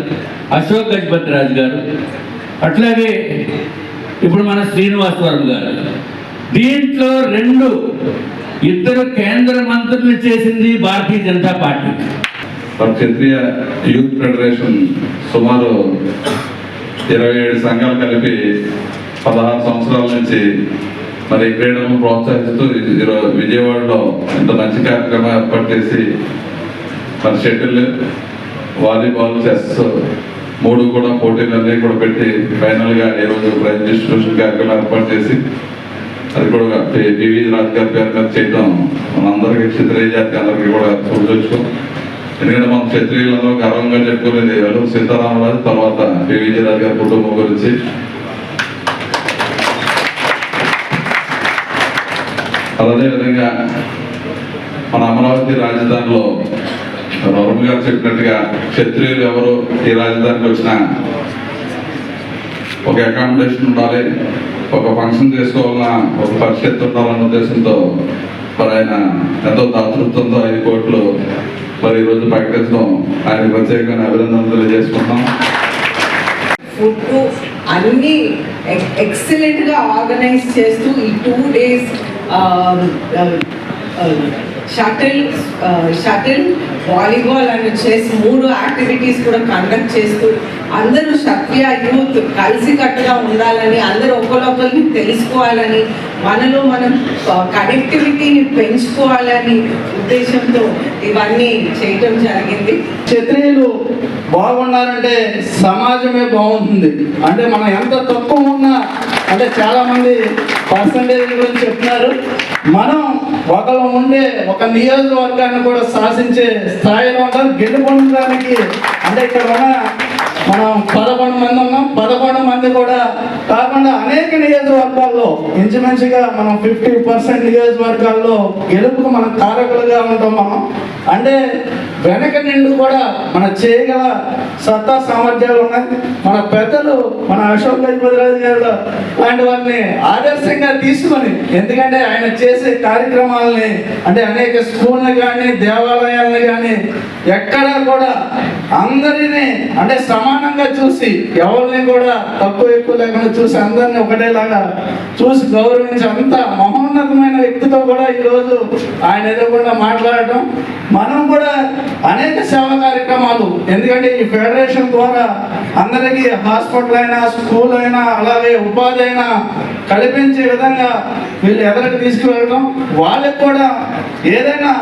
అశోక్ గజపతి రాజు గారు, అట్లాగే ఇప్పుడు మన శ్రీనివాసవరం గారు. దీంట్లో 2 ఇద్దరు కేంద్ర మంత్రులు చేసింది భారతీయ జనతా పార్టీ. క్షత్రియ యూత్ ఫెడరేషన్ సుమారు 27 సంఘాలు కలిపి 16 సంవత్సరాల నుంచి మరి క్రీడలను ప్రోత్సహిస్తూ విజయవాడలో ఇంత మంచి కార్యక్రమం ఏర్పాటు చేసి మరి షటిల్, వాలీబాల్, చెస్ 3 కూడా పోటీలన్నీ కూడా పెట్టి ఫైనల్గా ఈరోజు ప్రైజ్ డిస్ట్రిబ్యూషన్ కార్యక్రమం ఏర్పాటు చేసి అది కూడా పివి రాజు గారి పేరు మీద చేయడం మనందరికీ క్షత్రియ జాతి అందరికీ కూడా చూపించుకో. ఎందుకంటే మనం క్షత్రియులందరూ గర్వంగా చెప్పుకునేది అల్లూరి సీతారామరాజు, తర్వాత పివి రాజు గారి కుటుంబం గురించి. అదే విధంగా మన అమరావతి రాజధానిలో వర్మ గారు చెప్పినట్టుగా క్షత్రియులు ఎవరు ఈ రాజధానికి వచ్చినా ఒక అకామిడేషన్ ఉండాలి, ఒక ఫంక్షన్ చేసుకోవాలన్నా ఒక పరిషత్తు ఉండాలన్న ఉద్దేశంతో మరి ఆయన ఎంతో దాతృత్వంతో 5 కోట్లు మరి ఈరోజు ప్రకటించడం ఆయన ప్రత్యేకంగా అభినందనలు తెలియజేసుకుంటాం. ఫుడ్ అన్ని ఎక్సలెంట్గా ఆర్గనైజ్ చేస్తూ ఈ 2 days షటిల్ వాలీబాల్ అని చేసి 3 యాక్టివిటీస్ కూడా కండక్ట్ చేస్తూ అందరూ క్షత్రియ యూత్ కలిసికట్టుగా ఉండాలని, అందరూ ఒకరిని తెలుసుకోవాలని, మనలో మనం కనెక్టివిటీని పెంచుకోవాలని ఉద్దేశంతో ఇవన్నీ చేయటం జరిగింది. క్షత్రియులు బాగున్నారంటే సమాజమే బాగుంటుంది. అంటే మనం ఎంత తక్కువ ఉన్నా, అంటే చాలామంది పర్సంటేజ్ గురించి చెప్తున్నారు, మనం ఒకరు ఉండే ఒక నియోజకవర్గాన్ని కూడా శాసించే స్థాయిలో ఉంటాం. గెలుపొందడానికి అంటే ఇక్కడ ఉన్న మనం 11 మంది ఉన్నాం. 11 మంది కూడా కాకుండా అనేక నియోజకవర్గాల్లో ఇంచుమించుగా మనం 50% నియోజకవర్గాల్లో గెలుపుకు మనం కారకులుగా ఉంటాం. మనం అంటే వెనక నిండు కూడా మన చేయగల సత్తా సామర్థ్యాలు ఉన్నాయి. మన పెద్దలు, మన అశోక్ గజపతిరాజు గారు లాంటి వారిని ఆదర్శంగా తీసుకొని, ఎందుకంటే ఆయన చేసే కార్యక్రమాలని అంటే అనేక స్కూళ్ళని కానీ దేవాలయాలను కానీ ఎక్కడా కూడా అందరినీ అంటే సమానంగా చూసి, ఎవరిని కూడా తక్కువ ఎక్కువ లేకుండా చూసి అందరినీ ఒకటేలాగా చూసి గౌరవించి అంత మహోన్నతమైన వ్యక్తితో కూడా ఈరోజు ఆయన ఎదురకుండా మాట్లాడటం, మనం కూడా అనేక సేవా కార్యక్రమాలు, ఎందుకంటే ఈ ఫెడరేషన్ ద్వారా అందరికీ హాస్పిటల్ అయినా స్కూల్ అయినా అలాగే ఉపాధి అయినా కల్పించే విధంగా వీళ్ళు ఎదరికి తీసుకువెళ్ళడం, వాళ్ళకి కూడా ఏదైనా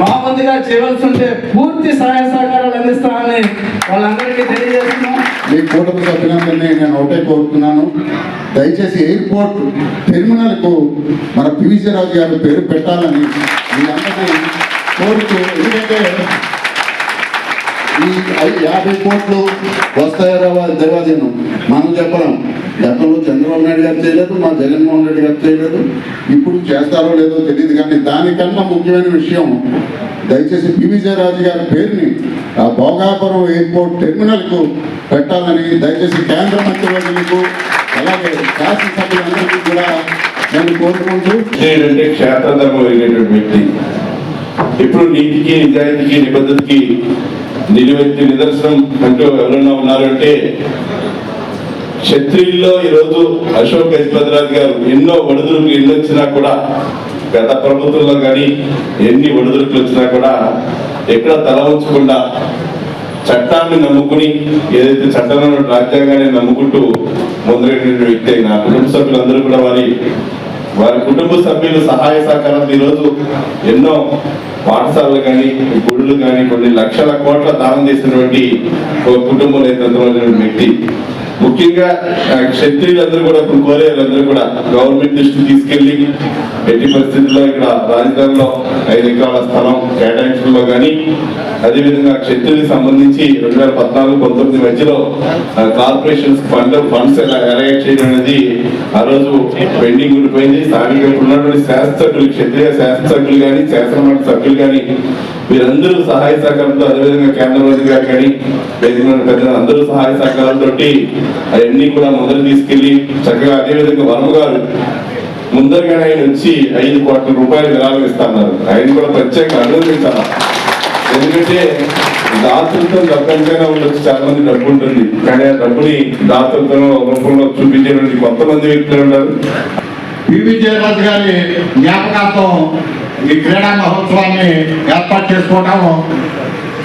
మా ముందుగా చేయవలసి ఉంటే పూర్తి సహాయ సహకారాలు అందిస్తామని వాళ్ళందరికీ తెలియజేస్తున్నాం. మీ కూటమి సభ్యులందరినీ నేను ఒకటే కోరుతున్నాను, దయచేసి ఎయిర్పోర్ట్ టెర్మినల్కు మన పివిసి రాజు గారి పేరు పెట్టాలని మీ అందరినీ కోరుతూ, ఎందుకంటే ఈ 50 కోట్లు వస్తాయో దేవాదీనం మనం చెప్పలేం. గతంలో చంద్రబాబు నాయుడు గారు చేయలేదు, మా జగన్మోహన్ రెడ్డి గారు చేయలేదు, ఇప్పుడు చేస్తారో లేదో తెలియదు. కానీ దానికన్నా ముఖ్యమైన విషయం, దయచేసి పివిజే రాజు గారి పేరుని ఆ భోగాపురం ఎయిర్పోర్ట్ టెర్మినల్కు పెట్టాలని దయచేసి కేంద్ర మంత్రివర్యులకు అలాగే శాసనసభ్యులందరికీ కూడా నేను కోరుకుంటూ, క్షేత్రధర్మం వెళ్ళేటువంటి వ్యక్తి ఇప్పుడు నీతికి నిజాయితీకి నిబద్ధతకి నిలువెత్తి నిదర్శనం అంటూ ఎవరైనా ఉన్నారంటే క్షత్రియుల్లో ఈరోజు అశోక్ గజపతిరాజు గారు ఎన్నో ఒడిదుడుకులు ఎన్ని వచ్చినా కూడా, గత ప్రభుత్వంలో కానీ ఎన్ని ఒడిదుడుకులు వచ్చినా కూడా ఎక్కడ తల ఉంచకుండా చట్టాన్ని నమ్ముకుని, ఏదైతే చట్టంలో రాజ్యాంగాన్ని నమ్ముకుంటూ ముందుకెళ్ళిన వ్యక్తి అయిన కుటుంబ సభ్యులందరూ కూడా వారి కుటుంబ సభ్యులు సహాయ సహకారాలు ఈరోజు ఎన్నో పాఠశాలలు కానీ గుడులు కానీ కొన్ని లక్షల కోట్ల దానం చేసినటువంటి కుటుంబం నేతృత్వం వ్యక్తి. ముఖ్యంగా క్షత్రియులందరూ కూడా ఇప్పుడు కోరేవాళ్ళందరూ కూడా గవర్నమెంట్ దృష్టికి తీసుకెళ్లి ఎట్టి పరిస్థితుల్లో ఇక్కడ రాజధానిలో 5 ఎకరాల స్థలం కేటాయించడంలో కానీ, అదేవిధంగా క్షత్రియులకు సంబంధించి 2014-19 మధ్యలో కార్పొరేషన్స్ ఫండ్స్ అరేంజ్ చేయడం అనేది ఆ రోజు పెండింగ్ ఉండిపోయింది. స్థానికంగా ఉన్నటువంటి శాసనసభ్యులు, క్షత్రియ శాసనసభ్యులు కానీ శాసనమండలి సభ్యులు కానీ వీరందరూ సహాయ సహకారంతో, అదేవిధంగా కేంద్ర మంత్రి గారు కానీ పెద్దలు అందరూ సహాయ సహకారాలతో అవన్నీ కూడా ముందరు తీసుకెళ్లి చక్కగా, అదేవిధంగా వర్మ గారు ముందరగానే ఆయన వచ్చి 5 కోట్ల రూపాయలు విరాళం ఇస్తున్నారు. ఆయన కూడా ప్రత్యేకంగా అభినందించాలి. ఎందుకంటే దాతృత్వం డబ్బంతైనా ఉండొచ్చు, చాలా మంది డబ్బు ఉంటుంది, కానీ ఆ డబ్బుని దాతృత్వం రూపంలో చూపించేటువంటి కొంతమంది వ్యక్తులు ఉన్నారు. పివి జయరాజు గారి జ్ఞాపకార్థం ఈ క్రీడా మహోత్సవాన్ని ఏర్పాటు చేసుకోవడం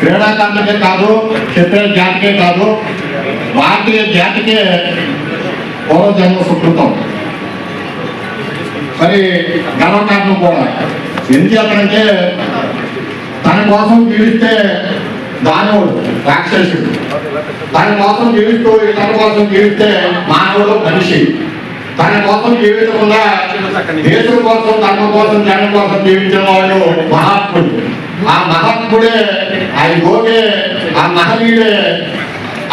క్రీడాకారులకే కాదు, క్షత్రియ జాతికే కాదు, భారతీయ జాతికే పూర్వజన్మ సుకృతం. మరి గర్వకారణం కూడా ఎందుకంటే తన కోసం జీవిస్తే దానవుడు, రాక్షసుడు, తన కోసం జీవిస్తూ ఇతర కోసం జీవిస్తే మానవుడు, మనిషి, తన కోసం జీవించకుండా దేశం కోసం, ధర్మం కోసం, జనం కోసం జీవించిన వాడు మహాత్ముడు. ఆ మహాత్ముడే, ఆ యోగే, ఆ మహనీయుడే,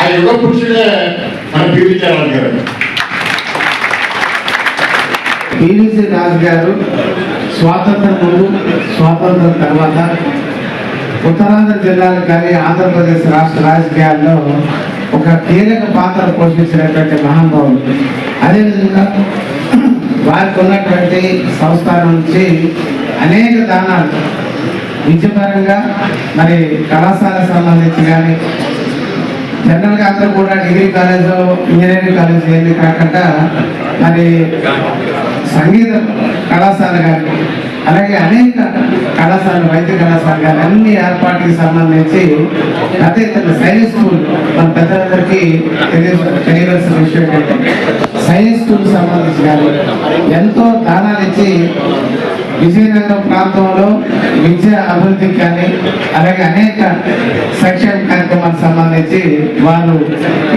ఆ యుగ పురుషుడే మన జీవించారు గారు. పివిసి రాజు గారు స్వాతంత్రం ముందు, స్వాతంత్రం తర్వాత ఉత్తరాంధ్ర జిల్లాలకు కానీ ఆంధ్రప్రదేశ్ రాష్ట్ర రాజకీయాల్లో ఒక కీలక పాత్ర పోషించినటువంటి మహానుభావులు. అదేవిధంగా వారికి ఉన్నటువంటి సంస్థల నుంచి అనేక దానాలు విద్యపరంగా, మరి కళాశాలకు సంబంధించి కానీ, జనరల్గా అందరూ కూడా డిగ్రీ కాలేజు, ఇంజనీరింగ్ కాలేజ్ ఏమి కాకుండా మరి సంగీత కళాశాల కానీ, అలాగే అనేక కళాశాలలు, వైద్య కళాశాల కానీ అన్ని ఏర్పాటుకి సంబంధించి పెద్ద ఎత్తున సైన్స్ స్కూల్ మన పెద్దలందరికీ తెలియవలసిన విషయం ఏంటంటే సైన్స్ స్కూల్ సంబంధించి కానీ ఎంతో దానాలు ఇచ్చి విజయనగరం ప్రాంతంలో విద్య అభివృద్ధికి కానీ, అలాగే అనేక సంక్షేమ కార్యక్రమాలకు సంబంధించి వారు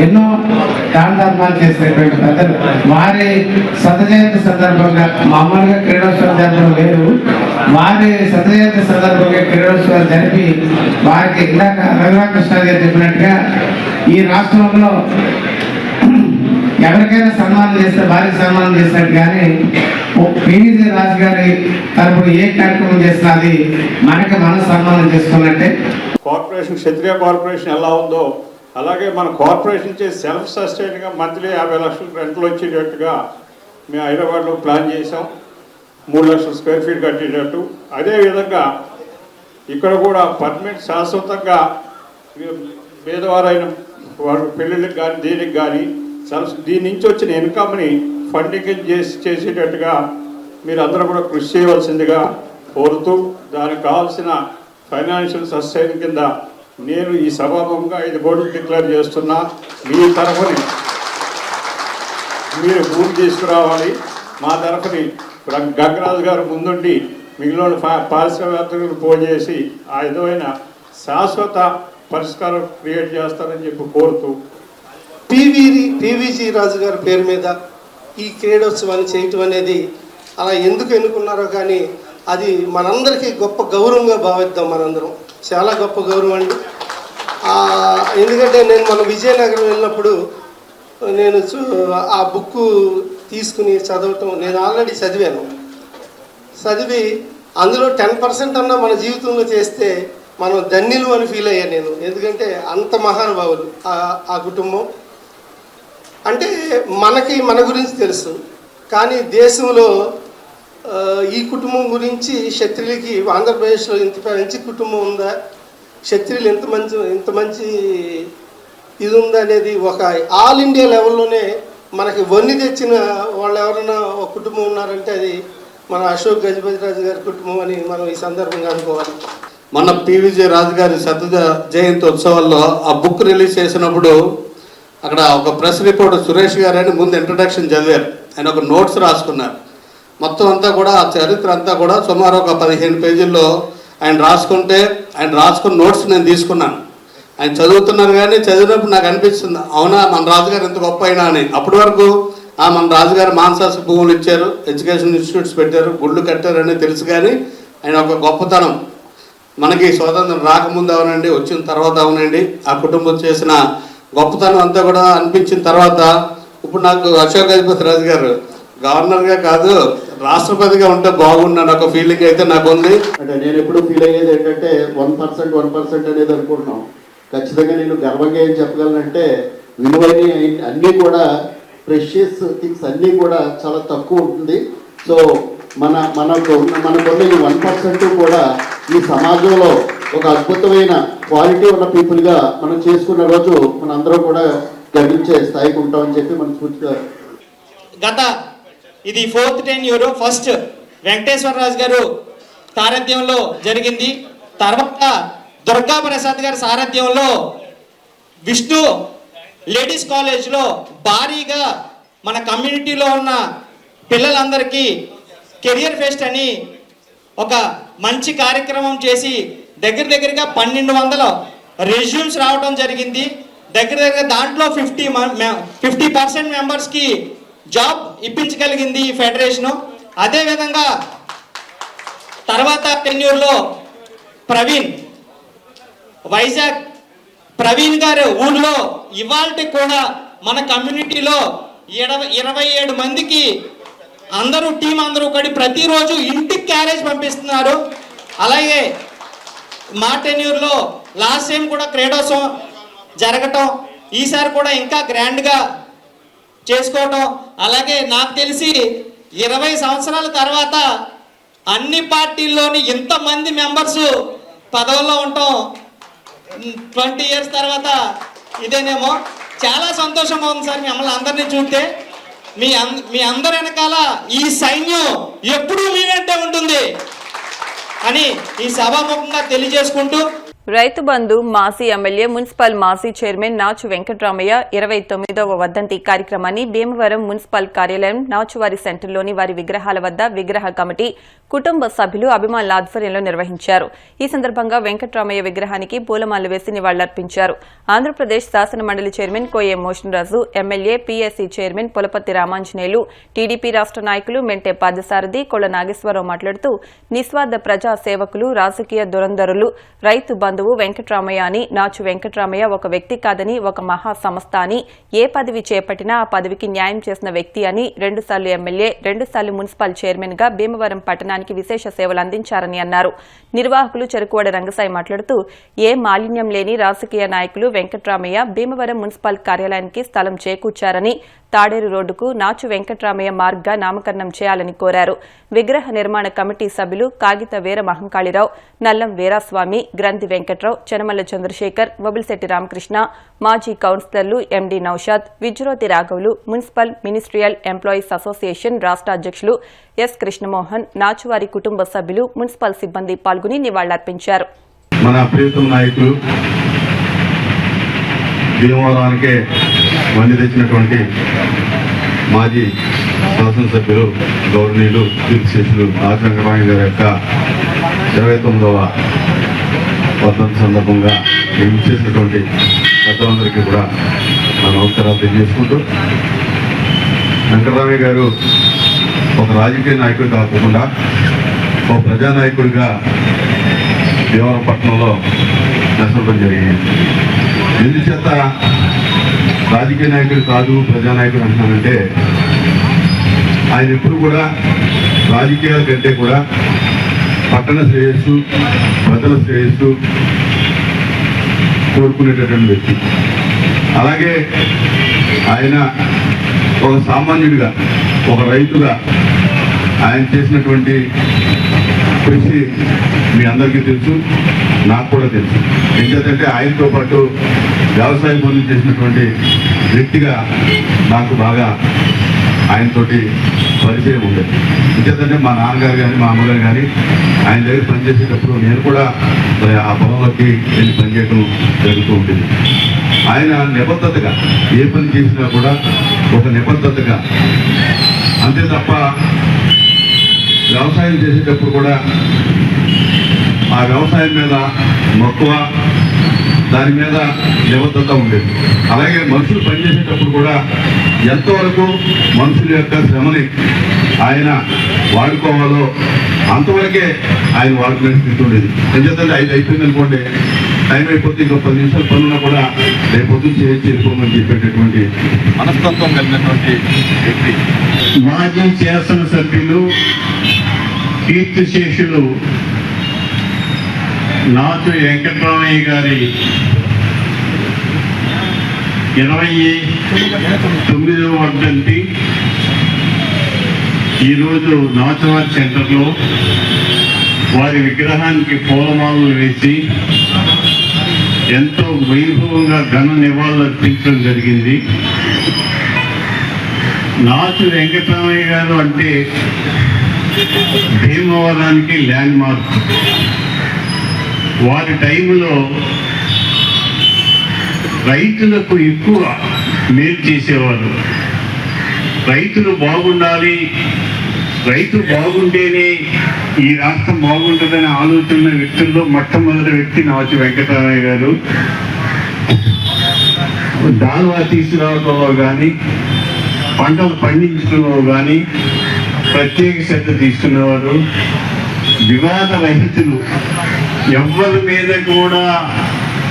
ఎన్నో దాన ధర్మాలు చేసినటువంటి పెద్దలు. వారి శత జయంతి సందర్భంగా, మామూలుగా క్రీడోత్సవం జరపడం వేరు, వారి శత జయంతి సందర్భంగా క్రీడోత్సవాలు జరిపి వారికి ఇందాక రఘురామకృష్ణ గారు చెప్పినట్టుగా ఈ రాష్ట్రంలో ఎవరికైనా సన్మానం చేస్తే వారికి సన్మానం చేసినట్టు కానీ పివిసి రాజు గారి తరపున ఏ కార్యక్రమం చేసినా అది మనకి మనం సన్మానం చేసుకున్నట్టే. కార్పొరేషన్, క్షత్రియ కార్పొరేషన్ ఎలా ఉందో అలాగే మన కార్పొరేషన్ చేసి సెల్ఫ్ సస్టైన్గా మంత్లీ 50 లక్షల రెంట్లు వచ్చేటట్టుగా మేము హైదరాబాద్లో ప్లాన్ చేసాం. 3 లక్షల స్క్వేర్ ఫీట్ కట్టేటట్టు. అదేవిధంగా ఇక్కడ కూడా పర్మనెంట్ శాశ్వతంగా పేదవారైన వారు పెళ్ళిళ్ళకి కానీ దీనికి కానీ దీని నుంచి వచ్చిన ఇన్కమ్ని ఫండింగ్ చేసేటట్టుగా మీరు అందరూ కూడా కృషి చేయవలసిందిగా కోరుతూ, దానికి కావాల్సిన ఫైనాన్షియల్ సస్టైన్ కింద నేను ఈ సభాముఖంగా 5 కోట్లు డిక్లేర్ చేస్తున్నా. మీ తరఫుని మీరు భూమి తీసుకురావాలి. మా తరఫుని గంగరాజు గారు ముందుండి మిగిలిన పారిశ్రామికవేత్తలకు ఫోన్ చేసి ఆ విధమైన శాశ్వత పరిష్కారం క్రియేట్ చేస్తారని చెప్పి కోరుతూ, పివిసి రాజు గారి పేరు మీద ఈ క్రీడోత్సవాన్ని చేయటం అనేది అలా ఎందుకు ఎన్నుకున్నారో కానీ అది మనందరికీ గొప్ప గౌరవంగా భావిద్దాం. మనందరం చాలా గొప్ప గౌరవం అండి. ఎందుకంటే నేను మన విజయనగరం వెళ్ళినప్పుడు నేను ఆ బుక్ తీసుకుని చదవటం నేను ఆల్రెడీ చదివి అందులో 10% అన్నా మన జీవితంలో చేస్తే మనం ధన్యులు అని ఫీల్ అయ్యాను నేను. ఎందుకంటే అంత మహానుభావులు ఆ కుటుంబం. అంటే మనకి మన గురించి తెలుసు, కానీ దేశంలో ఈ కుటుంబం గురించి క్షత్రియులకి ఆంధ్రప్రదేశ్లో ఇంత మంచి కుటుంబం ఉందా, క్షత్రియులు ఇంత మంచి ఇది ఉందా అనేది ఒక ఆల్ ఇండియా లెవెల్లోనే మనకి వన్ని తెచ్చిన వాళ్ళు ఎవరైనా ఒక కుటుంబం ఉన్నారంటే అది మన అశోక్ గజపతిరాజు గారి కుటుంబం అని మనం ఈ సందర్భంగా అనుకోవాలి. మన పివిసి రాజు గారి శత జయంతి ఉత్సవాల్లో ఆ బుక్ రిలీజ్ చేసినప్పుడు అక్కడ ఒక ప్రెస్ రిపోర్టర్ సురేష్ గారు అని ముందు ఇంట్రడక్షన్ చదివారు. ఆయన ఒక నోట్స్ రాసుకున్నారు. మొత్తం అంతా కూడా ఆ చరిత్ర అంతా కూడా సుమారు ఒక 15 పేజీల్లో ఆయన రాసుకుంటే, ఆయన రాసుకున్న నోట్స్ నేను తీసుకున్నాను. ఆయన చదువుతున్నారు కానీ చదివినప్పుడు నాకు అనిపిస్తుంది, అవునా మన రాజుగారు ఎంత గొప్ప అయినా అని. అప్పటి వరకు మన రాజుగారు మాన్సాస్ భూములు ఇచ్చారు, ఎడ్యుకేషన్ ఇన్స్టిట్యూట్స్ పెట్టారు, గుళ్ళు కట్టారు అనేది తెలుసు. కానీ ఆయన ఒక గొప్పతనం మనకి స్వాతంత్రం రాకముందు అవనండి, వచ్చిన తర్వాత అవనండి, ఆ కుటుంబం చేసిన గొప్పతనం అంతా కూడా అనిపించిన తర్వాత ఇప్పుడు నాకు అశోక్ గజపతి రాజు గారు గవర్నర్గా కాదు రాష్ట్రపతిగా ఉంటే బాగున్నాను ఒక ఫీలింగ్ అయితే నాకు ఉంది. అంటే నేను ఎప్పుడు ఫీల్ అయ్యేది ఏంటంటే 1% అనేది అనుకుంటున్నాం. ఖచ్చితంగా నేను గర్వంగా ఏం చెప్పగలనంటే విలువైన అన్నీ కూడా ప్రెషియస్ థింగ్స్ అన్నీ కూడా చాలా తక్కువ ఉంటుంది. సో మనకున్న ఈ 1% కూడా ఈ సమాజంలో ఒక అద్భుతమైన క్వాలిటీ ఉన్న పీపుల్గా మనం చేసుకున్న రోజు మనందరం కూడా గర్వించే స్థాయికి ఉంటామని చెప్పి మనం పూర్తిగా ఇది 4th tenure ఫస్ట్ వెంకటేశ్వర రాజు గారు సారథ్యంలో జరిగింది. తర్వాత దుర్గా ప్రసాద్ గారి సారథ్యంలో విష్ణు లేడీస్ కాలేజ్లో భారీగా మన కమ్యూనిటీలో ఉన్న పిల్లలందరికీ కెరియర్ ఫెస్ట్ అని ఒక మంచి కార్యక్రమం చేసి దగ్గరగా 1200 రెజ్యూమ్స్ రావడం జరిగింది. దగ్గర దాంట్లో 50% మెంబర్స్కి జాబ్ ఇప్పించగలిగింది ఈ ఫెడరేషను. అదేవిధంగా తర్వాత టెన్యూర్లో వైజాగ్ ప్రవీణ్ గారు ఊళ్ళో ఇవాల్టి కూడా మన కమ్యూనిటీలో 27 మందికి టీం అందరూ కూడా ప్రతిరోజు ఇంటికి క్యారేజ్ పంపిస్తున్నారు. అలాగే మా టెన్యూర్లో లాస్ట్ టైం కూడా క్రీడోత్సవం జరగటం, ఈసారి కూడా ఇంకా గ్రాండ్గా చేసుకోవటం. అలాగే నాకు తెలిసి 20 సంవత్సరాల తర్వాత అన్ని పార్టీల్లోని ఇంతమంది మెంబర్స్ పదవుల్లో ఉండటం 20 ఇయర్స్ తర్వాత ఇదేనేమో. చాలా సంతోషంగా ఉంది సార్ మిమ్మల్ని అందరినీ చూస్తే. మీ అందరి వెనకాల ఈ సైన్యం ఎప్పుడూ మీ వెంటే ఉంటుంది అని ఈ సభాముఖంగా తెలియజేసుకుంటూ, రైతు బంధు మాజీ ఎమ్మెల్యే మున్సిపల్ మాజీ చైర్మన్ నాచు వెంకట్రామయ్య 29వ వర్ధంతి కార్యక్రమాన్ని భీమవరం మున్సిపల్ కార్యాలయం నాచువారి సెంటర్లోని వారి విగ్రహాల వద్ద విగ్రహ కమిటీ, కుటుంబ సభ్యులు, అభిమానుల ఆధ్వర్యంలో నిర్వహించారు. ఈ సందర్భంగా వెంకట్రామయ్య విగ్రహానికి పూలమాలలు వేసి నివాళులర్పించారు. ఆంధ్రప్రదేశ్ శాసన మండలి chairman Koye Moshen Raju, MLA, PSC chairman Pulaparthi Ramanjaneyulu, TDP రాష్ట్ర నాయకులు మెంటే పార్థసారథి, కొళ్ల నాగేశ్వరరావు మాట్లాడుతూ నిస్వార్థ ప్రజా సేవకులు, రాజకీయ దురంధరులు రైతు బంధువు వెంకట్రామయ్య అని, నాచు వెంకట్రామయ్య ఒక వ్యక్తి కాదని, ఒక మహా సంస్థ అని, ఏ పదవి చేపట్టినా ఆ పదవికి న్యాయం చేసిన వ్యక్తి అని, 2 సార్లు ఎమ్మెల్యే, 2 సార్లు మున్సిపల్ చైర్మన్ గా భీమవరం పట్టణానికి విశేష సేవలు అందించారని అన్నారు. నిర్వాహకులు చెరుకువాడ రంగసాయి మాట్లాడుతూ ఏ మాలిన్యం లేని రాజకీయ నాయకులు వెంకట్రామయ్య భీమవరం మున్సిపల్ కార్యాలయానికి స్థలం చేకూర్చారని, తాడేరు రోడ్డుకు నాచు వెంకట్రామయ్య మార్గ్గా నామకరణం చేయాలని కోరారు. విగ్రహ నిర్మాణ కమిటీ సభ్యులు కాగిత వీర మహంకాళిరావు, నల్లం వీరాస్వామి, గ్రంథి వెంకట్రావు, చెనమల్ల చంద్రశేఖర్, వబిల్శెట్టి రామకృష్ణ, మాజీ కౌన్సిలర్లు ఎండి నౌషాద్, విజ్రోతి రాఘవులు, మున్సిపల్ మినిస్ట్రియల్ ఎంప్లాయీస్ అసోసియేషన్ రాష్ట్ర అధ్యక్షులు ఎస్ కృష్ణమోహన్, నాచువారి కుటుంబ సభ్యులు, మున్సిపల్ సిబ్బంది పాల్గొని నివాళులర్పించారు. మన ప్రియతమ నాయకులు భీమవరానికే మంది తెచ్చినటువంటి మాజీ శాసనసభ్యులు గౌరవనీయులు కీర్తిశేషులు నాచు వెంకటరామయ్య గారి యొక్క 29వ వర్ధంతి సందర్భంగా చేసినటువంటి పెద్దలందరికీ కూడా నా నమస్కారాలు తెలియజేసుకుంటూ, వెంకటరామయ్య గారు ఒక రాజకీయ నాయకుడు కాకుండా ఒక ప్రజానాయకుడిగా భీమవరం పట్టణంలో నష్టపడం జరిగింది. ఎందుచేత రాజకీయ నాయకుడు కాదు ప్రజానాయకుడు అంటున్నానంటే, ఆయన ఎప్పుడు కూడా రాజకీయాల కంటే కూడా పట్టణ శ్రేయస్సు, ప్రజల శ్రేయస్సు కోరుకునేటటువంటి వ్యక్తి. అలాగే ఆయన ఒక సామాన్యుడిగా, ఒక రైతుగా ఆయన చేసినటువంటి కృషి మీ అందరికీ తెలుసు, నాకు కూడా తెలుసు. ఎందుకంటే ఆయనతో పాటు వ్యవసాయ పనులు చేసినటువంటి వ్యక్తిగా నాకు బాగా ఆయనతోటి పరిచయం ఉండేది. ఎందుకంటే మా నాన్నగారు కానీ మా అమ్మగారు కానీ ఆయన దగ్గర పనిచేసేటప్పుడు నేను కూడా ఆ పొలంలోకి వెళ్ళి పనిచేయడం జరుగుతూ ఉంటుంది. ఆయన నిబద్ధతగా ఏ పని చేసినా కూడా ఒక నిబద్ధతగా, అంతే తప్ప వ్యవసాయం చేసేటప్పుడు కూడా ఆ వ్యవసాయం మీద మక్కువ, దాని మీద నిబద్ధత ఉండేది. అలాగే మనుషులు పనిచేసేటప్పుడు కూడా ఎంతవరకు మనుషుల యొక్క శ్రమని ఆయన వాడుకోవాలో అంతవరకే ఆయన వాడుకునే స్థితి ఉండేది. ఎందుకంటే 5 అయిపోయింది అనుకోండి, టైం అయిపోతే ఇంకో 10 నిమిషాలు పనున్నా కూడా రేపొద్దు చేసి వెళ్ళిపోమని చెప్పేటటువంటి మనస్తత్వం కలిగినటువంటి వ్యక్తి. మాజీ శాసనసభ్యులు, కీర్తిశేషులు నాచు వెంకట్రామయ్య గారి 29వ వర్ధంతి ఈరోజు నాచువారి సెంటర్లో వారి విగ్రహానికి పూలమాలలు వేసి ఎంతో వైభవంగా ఘన నివాళులు అర్పించడం జరిగింది. నాచు వెంకటరామయ్య గారు అంటే భీమవరానికి ల్యాండ్ మార్క్. వారి టైంలో రైతులకు ఎక్కువ మేలు చేసేవారు. రైతులు బాగుండాలి, రైతు బాగుంటేనే ఈ రాష్ట్రం బాగుంటుందనే ఆలోచన వ్యక్తుల్లో మొట్టమొదటి వ్యక్తి నాచు వెంకటరామయ్య గారు. దాల్వా తీసుకురావడంలో కానీ, పంటలు పండించడంలో కానీ ప్రత్యేక శ్రద్ధ తీసుకునేవారు. వివాద రహితులు, ఎవ్వరి మీద కూడా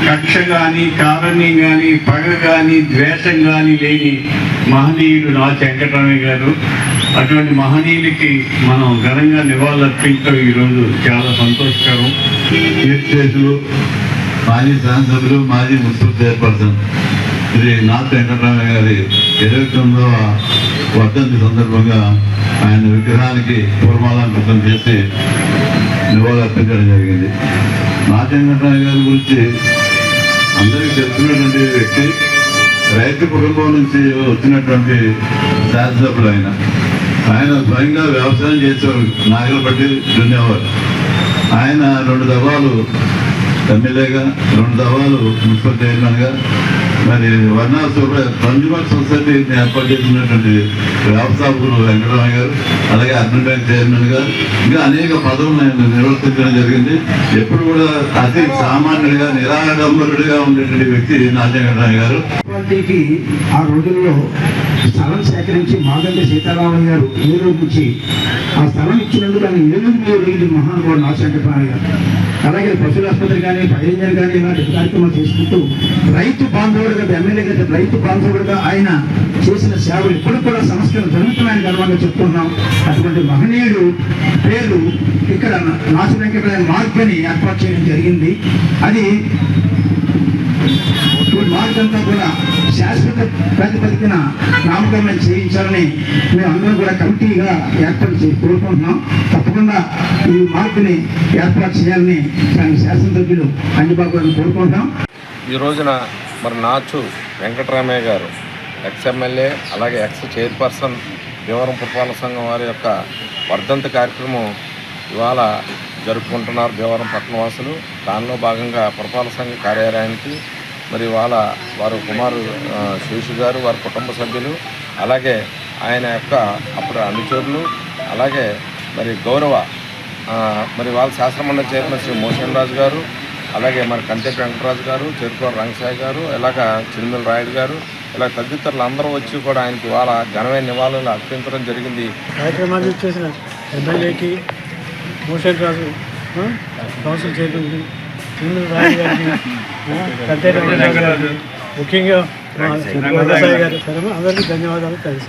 కక్ష కానీ, కారణం కానీ, పగ కానీ, ద్వేషం కానీ లేని మహనీయుడు నాచు వెంకటరామయ్య గారు. అటువంటి మహనీయులకి మనం ఘనంగా నివాళులర్పించడం ఈరోజు చాలా సంతోషకరం. చేతులు మాజీ శాసనసభ్యులు, మాజీ మున్సిపల్ చైర్పర్సన్ శ్రీ నాచు వెంకటరామయ్య గారి 29వ వర్ధంతి సందర్భంగా ఆయన విగ్రహానికి పూర్వమాలంకృతం చేసి నివాళులర్పించడం జరిగింది. నాచు వెంకటరామయ్య గారి గురించి అందరికీ తెలిసినటువంటి వ్యక్తి. రైతు కుటుంబం నుంచి వచ్చినటువంటి శాసనసభ్యులు ఆయన స్వయంగా వ్యవసాయం చేసేవారు, నాగలు పట్టి దున్నేవారు. ఆయన 2 దఫాలు ఎమ్మెల్యేగా, 2 దఫాలు మున్సిపల్ చైర్మన్గా, మరి కన్జ్యూమర్ సొసైటీని ఏర్పాటు చేసినటువంటి వ్యవస్థాపకులు వెంకటరామయ్య గారు, అలాగే అర్బన్ బ్యాంక్ చైర్మన్గా, ఇంకా అనేక పదవులు ఆయన నిర్వర్తించడం జరిగింది. ఎప్పుడు కూడా అతి సామాన్యుడిగా, నిరాడంబరుడిగా ఉండేటువంటి వ్యక్తి నాచు వెంకటరామయ్య గారు. ఆ రోజుల్లో స్థలం సేకరించి మాగంటి సీతారామయ్య గారు ఏలూరు నుంచి ఆ స్థలం ఇచ్చినందుకు ఆయన ఏలూరు మీద వెళ్ళి మహానుభావుడు నాచు వెంకటరామయ్య గారు. అలాగే పశువుల ఆసుపత్రి కానీ, ఫైర్ ఇంజన్ కానీ ఇలాంటి కార్యక్రమాలు చేసుకుంటూ రైతు బాంధవుడుగా, ఎమ్మెల్యేగా, రైతు బాంధవుడుగా ఆయన చేసిన సేవలు ఇప్పుడు కూడా సంస్కరణ జరుగుతున్నాయని గర్వంగా చెప్పుకున్నాం. అటువంటి మహనీయుడు పేరు ఇక్కడ నాచు వెంకటరామయ్య మార్గ్ అని ఏర్పాటు చేయడం జరిగింది. అది మార్గ్ అంతా కూడా శాశ్వత ప్రాతిపదికన నామకరణం చేయించాలని మేము అందరం కూడా కమిటీగా ఏర్పాటు చేసి కోరుకుంటున్నాం. తప్పకుండా ఈ మార్పుని ఏర్పాటు చేయాలని దాని శాసనసభ్యులు అంజబాబు గారిని కోరుకుంటున్నాం. ఈ రోజున మరి నాచు వెంకటరామయ్య గారు ఎక్స్ఎమ్మెల్యే, అలాగే ఎక్స్ చైర్పర్సన్ భీమవరం పురపాలక సంఘం వారి యొక్క వర్ధంతి కార్యక్రమం ఇవాళ జరుపుకుంటున్నారు భీమవరం పట్టణవాసులు. దానిలో భాగంగా పురపాలక సంఘ కార్యాలయానికి మరి వాళ్ళ వారు కుమారుడు శేషు గారు, వారి కుటుంబ సభ్యులు, అలాగే ఆయన యొక్క అప్పుడు అనుచరులు, అలాగే మరి గౌరవ మరి వాళ్ళ శాసనమండలి చైర్మన్ శ్రీ మోషన్ రాజు గారు, అలాగే మరి కంటెంట్ వెంకటరాజు గారు, చెరుకూరు రంగసాయి గారు, ఇలాగ చిరుమల రాయుడు గారు, ఇలా తదితరులు అందరూ వచ్చి కూడా ఆయనకి వాళ్ళ ఘనమైన నివాళులు అర్పించడం జరిగింది. కార్యక్రమాన్ని చేసిన ఎమ్మెల్యేకి, మోషన్ రాజు కౌన్సిల్ చైర్మన్ చిరుమల రాయుడు గారికి, కంటెంట్ వెంకటరాజు గారికి, ముఖ్యంగా రంగసాయి గారు, అందరికీ ధన్యవాదాలు. కలిసి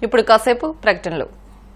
ఇప్పుడు కాసేపు ప్రకటనలు.